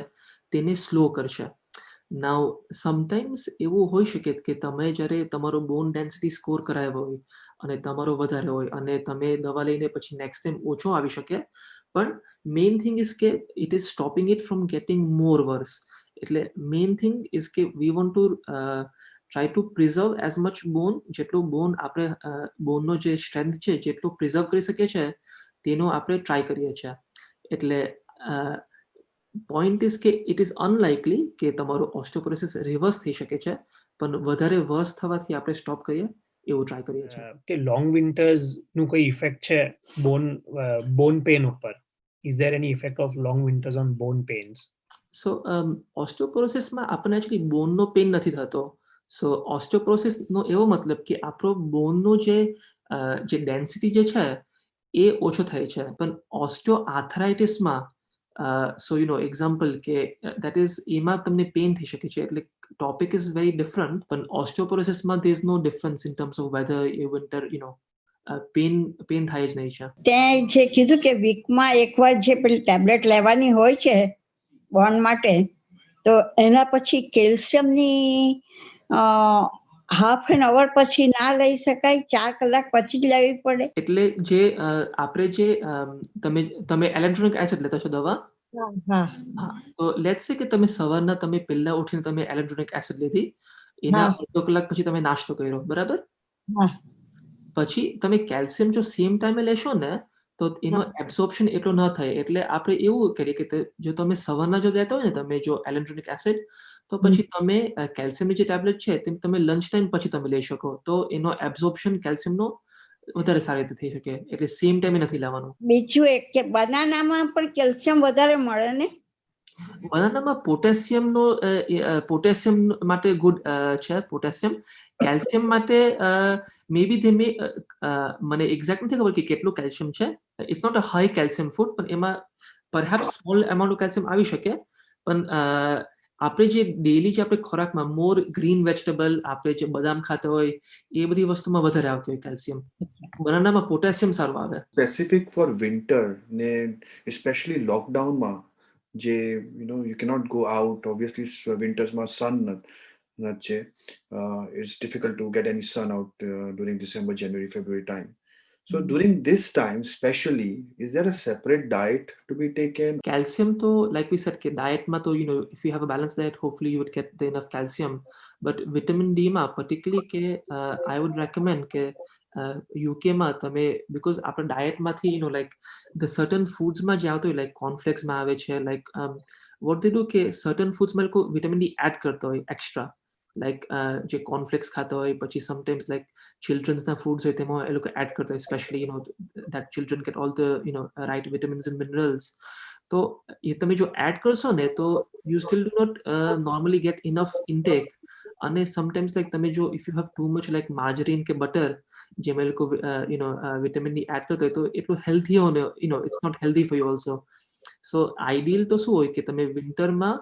[SPEAKER 3] તેને સ્લો કરશે. નાઉ સમટાઈમ્સ એવું હોઈ શકે કે તમે જ્યારે તમારો બોન ડેન્સિટી સ્કોર કરાવ્યો હોય અને તમારો વધારે હોય અને તમે દવા લઈને પછી નેક્સ્ટ ટાઈમ ઓછો આવી શકે, પણ મેઇન થિંગ ઇઝ કે it is stopping it from getting more worse. એટલે મેઇન થિંગ ઇઝ કે we want to try to preserve as much bone, જેટલું બોન આપણે બોનનો જે સ્ટ્રેન્થ છે જેટલું પ્રિઝર્વ કરી શકીએ છીએ તેનો આપણે ટ્રાય કરીએ છીએ. એટલે પોઈન્ટ ઇઝ કે ઇટ ઇઝ અનલાઇકલી કે તમારું ઓસ્ટિયોપોરોસિસ રિવર્સ થઈ શકે છે, પણ વધારે વર્સ થવાથી આપણે સ્ટોપ કરીએ એવું ટ્રાય કરીએ છીએ.
[SPEAKER 2] કે લોંગ વિન્ટર્સ નું કોઈ ઇફેક્ટ છે બોન પેન ઉપર? Is there any effect of long winters on bone pains?
[SPEAKER 3] So ઓસ્ટિયોપોરોસિસમાં આપણને એકચ્યુઅલી બોનનો પેન નથી થતો. સો ઓસ્ટિયોપોરોસિસનો એવો મતલબ કે આપણો બોનનો જે ડેન્સિટી જે છે એ ઓછો થાય છે. પણ ઓસ્ટિયોઆર્થરાઇટિસમાં સો યુ નો એક્ઝામ્પલ કે દેટ ઇઝ એમાં તમને પેન થઈ શકે છે. એટલે ટોપિક ઇઝ વેરી ડિફરન્ટ, પણ ઓસ્ટિયોપોરોસિસમાં there is no difference in terms of weather એ વિન્ટર પેન થાય જ નહીં છે.
[SPEAKER 5] ત્યાં જે કીધું કે વીકમાં એકવાર જે પેલી ટેબ્લેટ લેવાની હોય છે બોન માટે, તો એના પછી કેલ્શિયમની હાફ એન અવર પછી ના લઈ શકાય, 4 કલાક પછી જ લેવી પડે?
[SPEAKER 3] એટલે જે આપણે જે તમે ઇલેક્ટ્રોનિક એસિડ લેતા છો દવા,
[SPEAKER 5] હા,
[SPEAKER 3] તો લેટ્સ સે કે તમે સવારના તમે પહેલા ઉઠીને તમે ઇલેક્ટ્રોનિક એસિડ લીધી, એના અડધો કલાક પછી તમે નાસ્તો કર્યો, બરાબર?
[SPEAKER 5] હા,
[SPEAKER 3] પછી તમે કેલ્શિયમ જો સેમ ટાઈમે લેશો ને તો એનો એબ્સોર્પ્શન એટલો ન થાય. એટલે આપણે એવું કરીએ કે જો તમે સવારના જો લેતા હોય ને તમે જો ઇલેક્ટ્રોનિક એસિડ, તો પછી તમે કેલ્શિયમની જે ટેબ્લેટ છે તે તમે લંચ ટાઈમ પછી તમે લઈ શકો, તો એનો એબ્સોર્પ્શન કેલ્શિયમનો વધારે સારી રીતે થઈ શકે. એટલે સેમ ટાઈમે નથી લેવાનું.
[SPEAKER 5] બીજું એક કે બનાનામાં પણ કેલ્શિયમ વધારે મળે ને?
[SPEAKER 3] બનાનામાં પોટેશિયમ માટે ગુડ છે. પોટેશિયમ કેલ્શિયમ માટે મે બી તે મને એક્ઝેક્ટ નથી ખબર કે કેટલું કેલ્શિયમ છે. It's not a high calcium food, પણ એમાં perhaps small amount of calcium આવી શકે. પણ આપણે જે ડેલી જે આપણે ખોરાકમાં મોર ગ્રીન વેજીટેબલ, આપણે જે બદામ ખાતા હોય એ બધી વસ્તુમાં વધારે આવતું હોય કેલ્શિયમ. બનાનામાં પોટેશિયમ સારું આવે.
[SPEAKER 6] સ્પેસિફિક ફોર વિન્ટર ને સ્પેશિયલી લોકડાઉનમાં જે you cannot go out, obviously wintersમાં sun not છે, it's difficult to get any sun out during December, January, February time. So during this time especially, is there a separate diet to be taken?
[SPEAKER 3] Calcium to, like we said, ke diet ma to, if you have a balanced diet, hopefully you would get the enough calcium. But vitamin D ma particularly ke I would recommend ke UK માં તમે, because આપણા ડાયટમાંથી like the certain foods માં જે આવતું હોય like cornflakes માં આવે છે, like what they do કે certain foods માં લોકો vitamin D add કરતા હોય extra, like જે cornflakes ખાતા હોય, પછી sometimes like children's ના foods હોય તેમાં એ લોકો add કરતા હોય, especially that children get all the right vitamins and minerals. તો એ તમે જો add કરશો ને તો you still do not normally get enough intake. અને sometimes like તમે જો if you have too much like margarine કે butter જેમાં લોકો vitamin D add કરતા હોય તો એટલું healthy હોને, it's not healthy for you also. So ideal તો શું હોય કે તમે winterમાં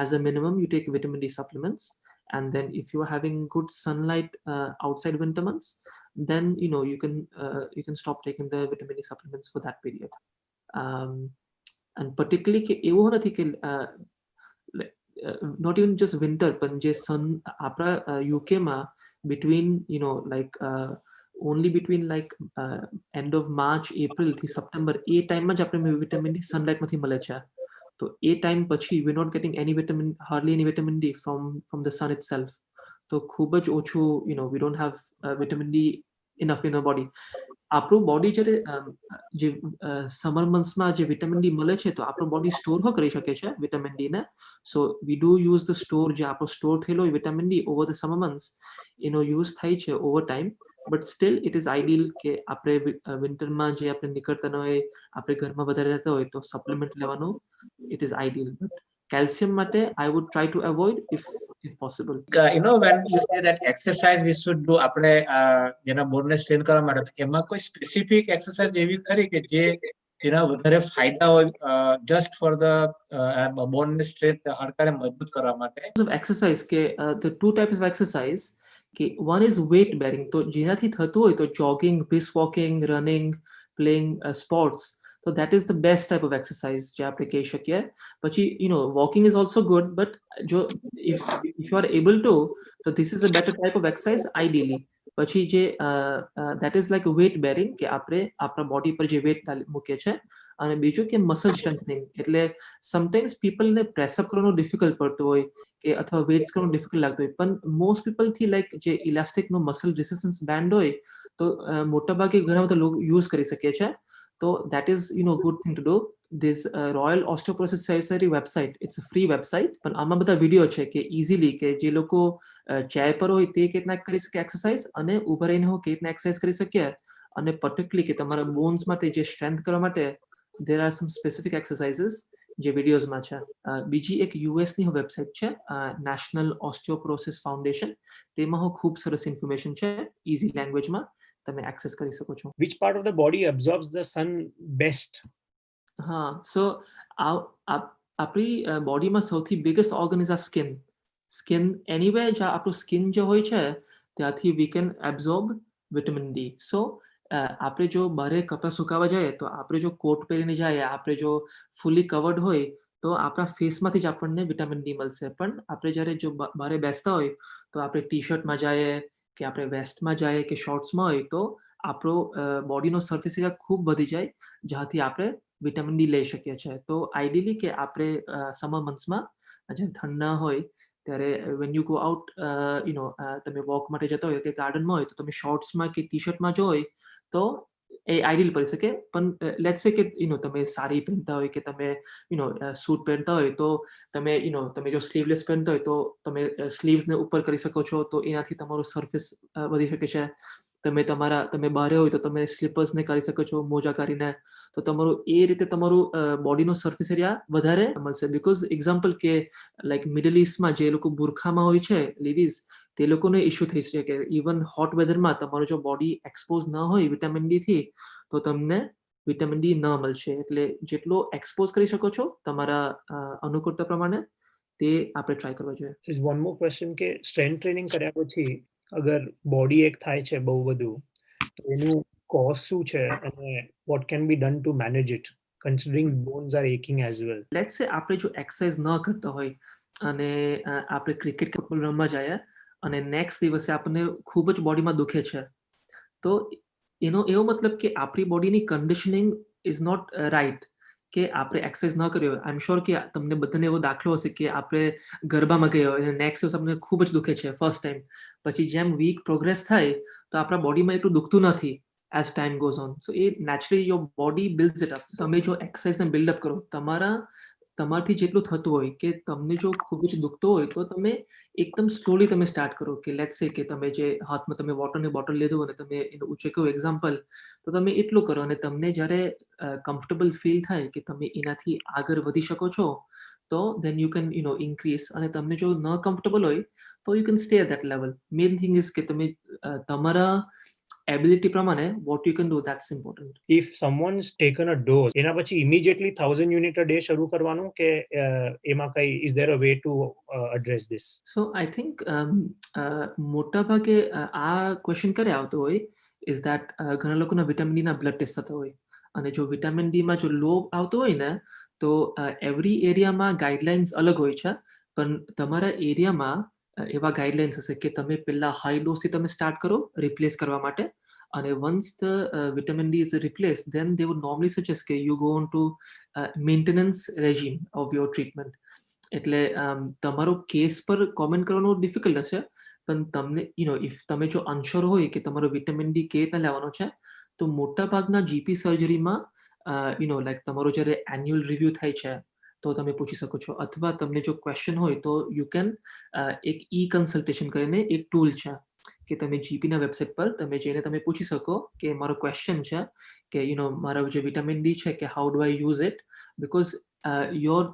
[SPEAKER 3] as a minimum you take vitamin D supplements, and then if you are having good sunlight outside winter months, then you can stop taking the vitamin D supplements for that period. And particularly કે એવું નથી કે not even just winter, but જે sun આપણા UK માં between like only between like end of March, April થી September એ ટાઈમમાં જ આપણે vitamin D sunlight માંથી મળે છે. તો એ ટાઈમ પછી we're not getting hardly any vitamin D from the sun itself. તો ખૂબ જ ઓછું we don't have vitamin D enough in our body. આપણું બોડી જ્યારે જે સમર મંથ્સમાં જે વિટામિન ડી મળે છે તો આપણું બોડી સ્ટોર કરી શકે છે વિટામિન ડી ને. So we do use the store, જે આપણો સ્ટોર થયેલો હોય vitamin D over the summer months, એનો યુઝ થાય છે over time. But still it is ideal કે આપણે વિન્ટરમાં જે આપણે નીકળતા ન હોય, આપણે ઘરમાં વધારે રહેતા હોય તો સપ્લિમેન્ટ લેવાનું it is ideal. But calcium માટે I would try to avoid if possible.
[SPEAKER 7] When you say that exercise we should do આપણે જેના બોનને સ્ટ્રેન્થ કરવા માટે, એમાં કોઈ સ્પેસિફિક એક્સરસાઇઝ એવી ખરી કે જેના વધારે ફાયદા હોય જસ્ટ ફોર ધ બોનને સ્ટ્રેન્થ, હાડકાને મજબૂત કરવા માટે?
[SPEAKER 3] એક્સરસાઇઝ કે the two types of exercise કે one is weight bearing, તો જેનાથી થતું હોય તો jogging, brisk walking, running, playing sports, so that is the best type of exercise જે આપણે કહી શકીએ. પછી walking is also good, but જો if you are able to, so this is a better type of exercise ideally. પછી જે that is like weight bearing કે આપણે આપણા બોડી પર જે વેટ મૂકે છે. અને બીજું કે મસલ સ્ટ્રેન્થનિંગ, એટલે સમટાઈમ્સ પીપલને પ્રેસઅપ કરવાનું ડિફિકલ્ટ પડતું હોય કે અથવા વેટ્સ કરવાનું ડિફિકલ્ટ લાગતું હોય, પણ મોસ્ટ પીપલથી લાઈક જે ઇલાસ્ટિકનો મસલ રેસિસ્ટન્સ બેન્ડ હોય તો મોટાભાગે ઘણા બધા લોકો યુઝ કરી શકે છે. તો that is good thing to do. This Royal Osteoporosis Society website, it's a free website, પણ આમાં બધા વિડીયો છે કે ઇઝીલી કે જે લોકો ચેર પર હોય તે કેવી રીતના કરી શકે એક્સરસાઇઝ, અને ઉભા રહીને હું કેવી રીતના એક્સરસાઇઝ કરી શકીએ, અને પર્ટિક્યુલરલી કે તમારા બોન્સ માટે જે સ્ટ્રેન્થ કરવા માટે there are some specific exercises જે વિડીયોઝમાં છે. બીજી એક યુએસની વેબસાઇટ છે નેશનલ ઓસ્ટિયોપોરોસિસ ફાઉન્ડેશન, તેમાં ખૂબ સરસ ઇન્ફોર્મેશન છે, ઇઝી લેંગ્વેજમાં તમે એક્સેસ કરી શકો છો.
[SPEAKER 2] Which part of the body absorbs the sun best?
[SPEAKER 3] હા, સો આપણી બોડીમાં સૌથી બિગેસ્ટ ઓર્ગન ઇઝ આ સ્કિન. સ્કિન એનીવે જ્યાં આપણું સ્કિન જે હોય છે ત્યાંથી we can absorb vitamin D. So આપણે જો બારે કપડાં સુકાવા જાય તો આપણે જો કોટ પહેરીને જાય, આપણે જો ફૂલી કવર્ડ હોય તો આપણા ફેસમાંથી જ આપણને વિટામિન ડી મળશે. પણ આપણે જ્યારે જો બારે બેસતા હોય તો આપણે ટી શર્ટમાં જઈએ કે આપણે વેસ્ટમાં જઈએ કે શોર્ટ્સમાં હોય તો આપણો બોડીનો સરફેસ એરિયા ખૂબ વધી જાય, જ્યાંથી આપણે વિટામિન ડી લઈ શકીએ છીએ. તો આઈડિયલી કે આપણે સમર મંથ્સમાં જ્યારે ઠંડા હોય ત્યારે વેન યુ ગો આઉટ, તમે વોક માટે જતા હોય કે ગાર્ડનમાં હોય તો તમે શોર્ટ્સમાં કે ટી શર્ટમાં જો હોય તો એ આઈડિયલ પડી શકે. પણ લેટ્સ સે કે તમે સાડી પહેરતા હોય કે તમે સૂટ પહેરતા હોય તો તમે તમે જો સ્લીવલેસ પહેરતા હોય તો તમે સ્લીવ્સને ઉપર કરી શકો છો, તો એનાથી તમારો સરફેસ વધી શકે છે. તમે બહાર હોય તો તમે સ્લીપર્સને કરી શકો છો મોજા કરીને, તો તમારું એ રીતે તમારું બોડીનો સરફેસ એરિયા વધારે મળશે. બીકોઝ એક્ઝામ્પલ કે લાઈક મિડલ ઇસ્ટમાં જે લોકો બુરખામાં હોય છે લેડીઝ, તે લોકોને ઇશ્યુ થઈ શકે કે ઇવન હોટ વેધરમાં તમારું જો બોડી એક્સપોઝ ન હોય વિટામિન ડી થી તો તમને વિટામિન ડી ન મળશે. એટલે જેટલો એક્સપોઝ કરી શકો છો તમારા અનુકૂળતા પ્રમાણે તે આપણે ટ્રાય કરવા જોઈએ.
[SPEAKER 2] There's one more question કે સ્ટ્રેન્થ ટ્રેનિંગ કર્યા પછી અગર બોડી એક થાય છે બહુ બધું, તો એનું કોઝ શું છે અને what can be done to manage it considering bones are aching as well?
[SPEAKER 3] Let's સે આપણે જો એક્સરસાઇઝ ન કરતા હોય અને આપણે ક્રિકેટ ફૂટબોલ રમવા જાય અને નેક્સ્ટ દિવસે આપણને ખૂબ જ બોડીમાં દુખે છે, તો એનો એવો મતલબ કે આપણી બોડીની કન્ડિશનિંગ ઇઝ નોટ રાઈટ કે આપણે એક્સરસાઇઝ ન કરી હોય. આઈ એમ શ્યોર કે તમને બધાને એવો દાખલો હશે કે આપણે ગરબામાં ગયા હોય અને નેક્સ્ટ દિવસ આપણને ખૂબ જ દુખે છે ફર્સ્ટ ટાઈમ, પછી જેમ વીક પ્રોગ્રેસ થાય તો આપણા બોડીમાં એટલું દુખતું નથી as time goes on. So naturally your body builds it up. તમે જો એક્સરસાઇઝને બિલ્ડઅપ કરો, તમારાથી જેટલું થતું હોય કે તમને જો ખૂબ જ દુખતું હોય તો તમે એકદમ સ્લોલી તમે સ્ટાર્ટ કરો કે લેટ્સ સે કે તમે જે હાથમાં તમે વોટરની બોટલ લીધું અને તમે એનું ઉચેક્યું એક્ઝામ્પલ, તો તમે એટલું કરો અને તમને જ્યારે કમ્ફર્ટેબલ ફીલ થાય કે તમે એનાથી આગળ વધી શકો છો તો then you can increase. અને તમને જો ન કમ્ફર્ટેબલ હોય તો you can stay at that level. Main thing is કે તમે તમારા ability pramane what you can do, that's important.
[SPEAKER 2] If someone's taken a dose એના પછી immediately 1000 unit a day શરૂ કરવાનું કે એમાં કઈ is there a way to address this?
[SPEAKER 3] So I think મોટા ભાગે આ ક્વેશ્ચન કરે આવતો હોય is that ઘણા લોકોના વિટામિન ડી ના બ્લડ ટેસ્ટ થતા હોય અને જો વિટામિન ડી માં જો લો આવતો હોય ને તો એવરી એરિયામાં ગાઈડલાઇન્સ અલગ હોય છે, પણ તમારા એરિયામાં એવા ગાઈડલાઇન્સ હશે કે તમે પહેલા હાઈ ડોઝથી તમે સ્ટાર્ટ કરો રિપ્લેસ કરવા માટે, અને once the vitamin D is replaced, then they would normally suggest કે you go on to maintenance regime of your treatment. એટલે તમારો કેસ પર કોમેન્ટ કરવાનું ડિફિકલ્ટ હશે, પણ તમને if તમે જો અનશ્યોર હોય કે તમારો વિટામિન ડી કેવી રીતના લેવાનો છે તો મોટાભાગના જીપી સર્જરીમાં લાઈક તમારો જ્યારે એન્યુઅલ રિવ્યુ થાય છે તો તમે પૂછી શકો છો, અથવા તમને જો ક્વેશ્ચન હોય તો યુ કેન એક ઈ કન્સલ્ટેશન કરીને એક ટૂલ છે કે તમે જીપીના વેબસાઇટ પર તમે જઈને તમે પૂછી શકો કે મારો ક્વેશ્ચન છે કે મારો જે વિટામિન ડી છે કે how do I use it, because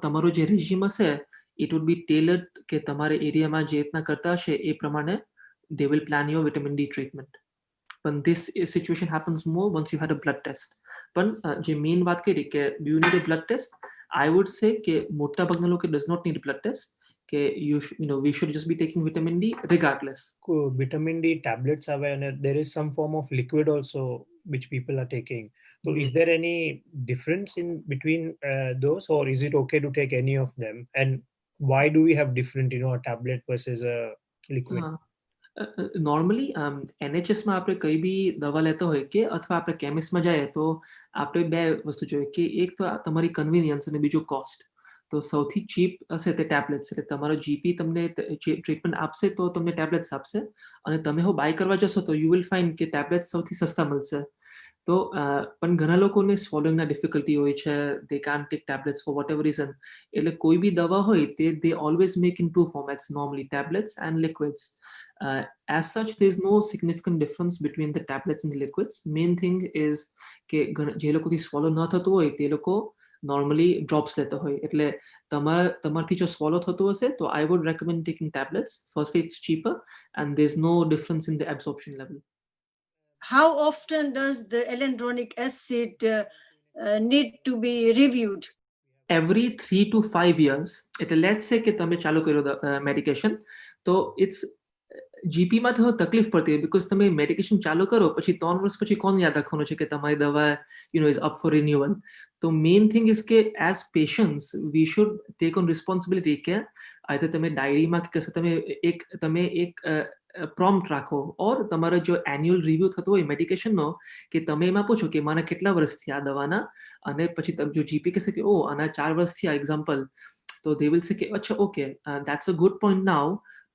[SPEAKER 3] તમારો જે રેજીમ હશે it would be tailored કે તમારે એરિયામાં જે રીતના કરતા હશે એ પ્રમાણે they will plan your vitamin D treatment. But this situation happens more once you had a blood test. પણ જે મેઇન વાત કરી કે do you need a blood test? I would say કે મોટાભાગના લોકો does not need a blood test, કે we should just be taking vitamin D regardless.
[SPEAKER 2] Vitamin D tablets are and there is some form of liquid also which people are taking. So is there any difference in between those, or is it okay to take any of them? And why do we have different, a tablet versus a liquid?
[SPEAKER 3] Normally NHS માં આપણે કઈ બી દવા લેતા હોય કે અથવા આપણે કેમિસ્ટમાં જાય તો આપણે બે વસ્તુ જોઈએ કે એક તો તમારી કન્વીનિયન્સ અને બીજું કોસ્ટ. તો સૌથી ચીપ હશે તે ટેબ્લેટ્સ, એટલે તમારો જીપી તમને ટ્રીટમેન્ટ આપશે તો તમને ટેબ્લેટ્સ આપશે, અને તમે હો બાય કરવા જશો તો યુ વિલ ફાઇન્ડ કે ટેબ્લેટ્સ સૌથી સસ્તા મળશે. તો પણ ઘણા લોકોને સ્વોલોઈંગના ડિફિકલ્ટી હોય છે, they can't take tablets for whatever reason, એટલે કોઈ બી દવા હોય they always make in two formats, normally tablets and liquids. As such, there's no significant difference between the tablets and the liquids. Main thing is કે જે લોકોથી swallow ન થતું હોય તે લોકો normally drops લેતા હોય, એટલે તમારથી જો swallow થતું હશે તો I would recommend taking tablets. Firstly, it's cheaper and there's no difference in the absorption level.
[SPEAKER 8] How often does the alendronic acid need to be reviewed?
[SPEAKER 3] Every 3 to 5 years. એટલે let's say કે તમે ચાલુ કર્યો medication, તો it's જીપીમાં થોડો તકલીફ પડતી હોય, બીકોઝ તમે મેડિકેશન ચાલુ કરો પછી 3 વર્ષ પછી કોણ યાદ રાખવાનું છે કે તમારી દવા is up for renewal. તો મેઇન થિંગ ઇઝ કે as patients we should take on responsibility કે આઈધર તમે ડાયરીમાં કે કશે તમે એક પ્રોમ્પ્ટ રાખો, ઓર તમારો જો એન્યુઅલ રિવ્યુ થતો હોય મેડિકેશનનો કે તમે એમાં પૂછો કે મારા કેટલા વર્ષથી આ દવાના, અને પછી જો જીપી કહેશે કે આના 4 વર્ષથી આ એક્ઝામ્પલ, તો they will say કે અચ્છા okay, that's a good point now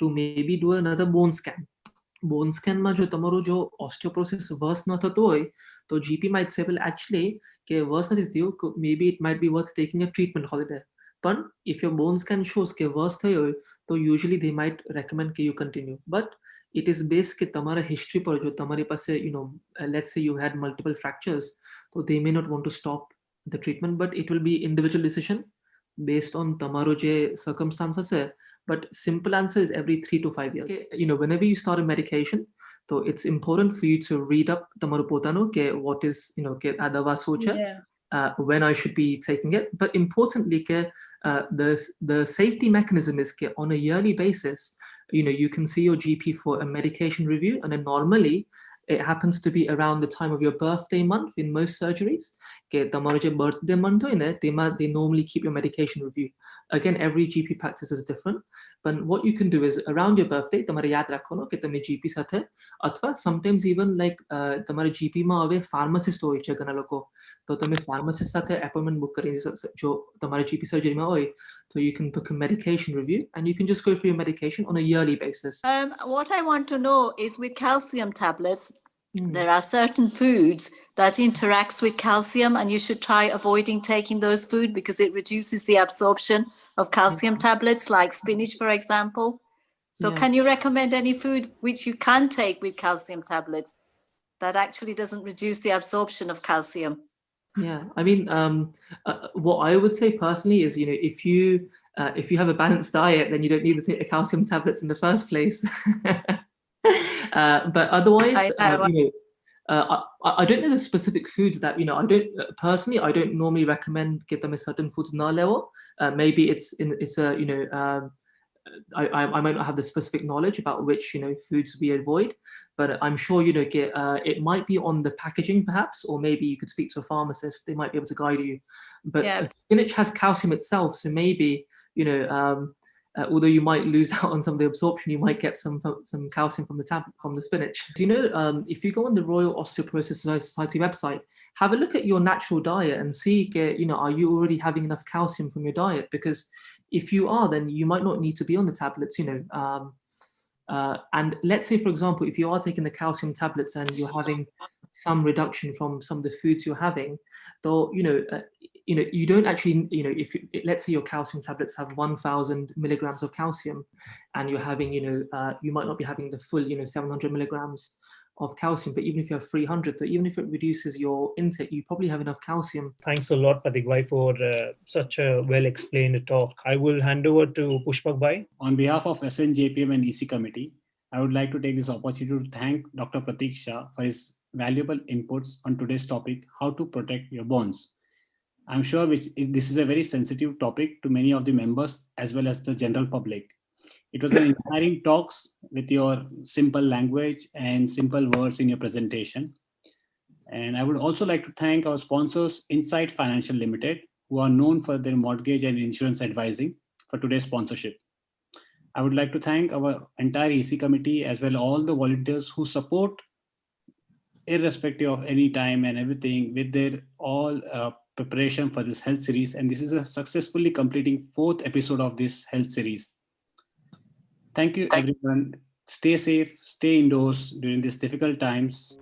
[SPEAKER 3] to maybe do another bone scan. Bone scan માં જો તમારો જો osteoporosis worse ન થતો હોય તો GP might say well actually કે worse નથી થયું, maybe it might be worth taking a treatment holiday. But if your bone scan shows કે worse થયો હોય તો usually they might recommend કે you continue. But it is based કે તમારા history પર જો તમારી પાસે let's say you had multiple fractures, so they may not want to stop the treatment, but it will be individual decision based on tamaro je circumstances hai. But simple answer is every 3 to 5 years. Okay. Whenever you start a medication, so it's important for you to read up tamaro potano ke what is ke આ દવા શું છે, when I should be taking it. But importantly ke the safety mechanism is ke on a yearly basis you can see your GP for a medication review, and then normally it happens to be around the time of your birthday month in most surgeries. કે તમારો જે birthday month હોય ને તેમાં they normally keep your medication review. Again, every GP practice is different, but what you can do is around your birthday તમારે યાદ રાખવાનું કે તમે GP સાથે, અથવા sometimes even like તમારે GP માં હવે pharmacist હોય છે ઘણા લોકો, તો તમે pharmacist સાથે appointment book કરી જો તમારે GP surgery માં હોય, so you can book a medication review and you can just go for your medication on a yearly basis.
[SPEAKER 8] What I want to know is with calcium tablets, there are certain foods that interacts with calcium, and you should try avoiding taking those food because it reduces the absorption of calcium tablets, like spinach, for example. So can you recommend any food which you can take with calcium tablets that actually doesn't reduce the absorption of calcium?
[SPEAKER 3] Yeah, I mean, what I would say personally is, if you have a balanced diet, then you don't need to take the calcium tablets in the first place. But otherwise, I don't know the specific foods that I don't normally recommend get them a certain foods na level. Maybe it's a I might not have the specific knowledge about which foods we avoid, but I'm sure it might be on the packaging perhaps, or maybe you could speak to a pharmacist, they might be able to guide you. But spinach has calcium itself, so maybe although you might lose out on some of the absorption, you might get some calcium from the spinach. If you go on the Royal Osteoporosis Society website, have a look at your natural diet and see, are you already having enough calcium from your diet? Because if you are, then you might not need to be on the tablets. And let's say, for example, if you are taking the calcium tablets and you're having some reduction from some of the foods you're having, though, you don't actually, if let's say your calcium tablets have 1,000 milligrams of calcium, and you're having, you might not be having the full, 700 milligrams of calcium, but even if you have 300, so even if it reduces your intake, you probably have enough calcium.
[SPEAKER 2] Thanks a lot, Pratik Bhai, for such a well-explained talk. I will hand over to Pushpak Bhai.
[SPEAKER 9] On behalf of SNJPM and EC Committee, I would like to take this opportunity to thank Dr. Pratik Shah for his valuable inputs on today's topic, how to protect your bones. I'm sure this is a very sensitive topic to many of the members as well as the general public. It was an inspiring talks with your simple language and simple words in your presentation. And I would also like to thank our sponsors, Insight Financial Limited, who are known for their mortgage and insurance advising, for today's sponsorship. I would like to thank our entire EC committee as well all the volunteers who support, irrespective of any time and everything, with their all preparation for this health series. And this is a successfully completing 4th episode of this health series. Thank you, everyone. Stay safe, stay indoors during these difficult times.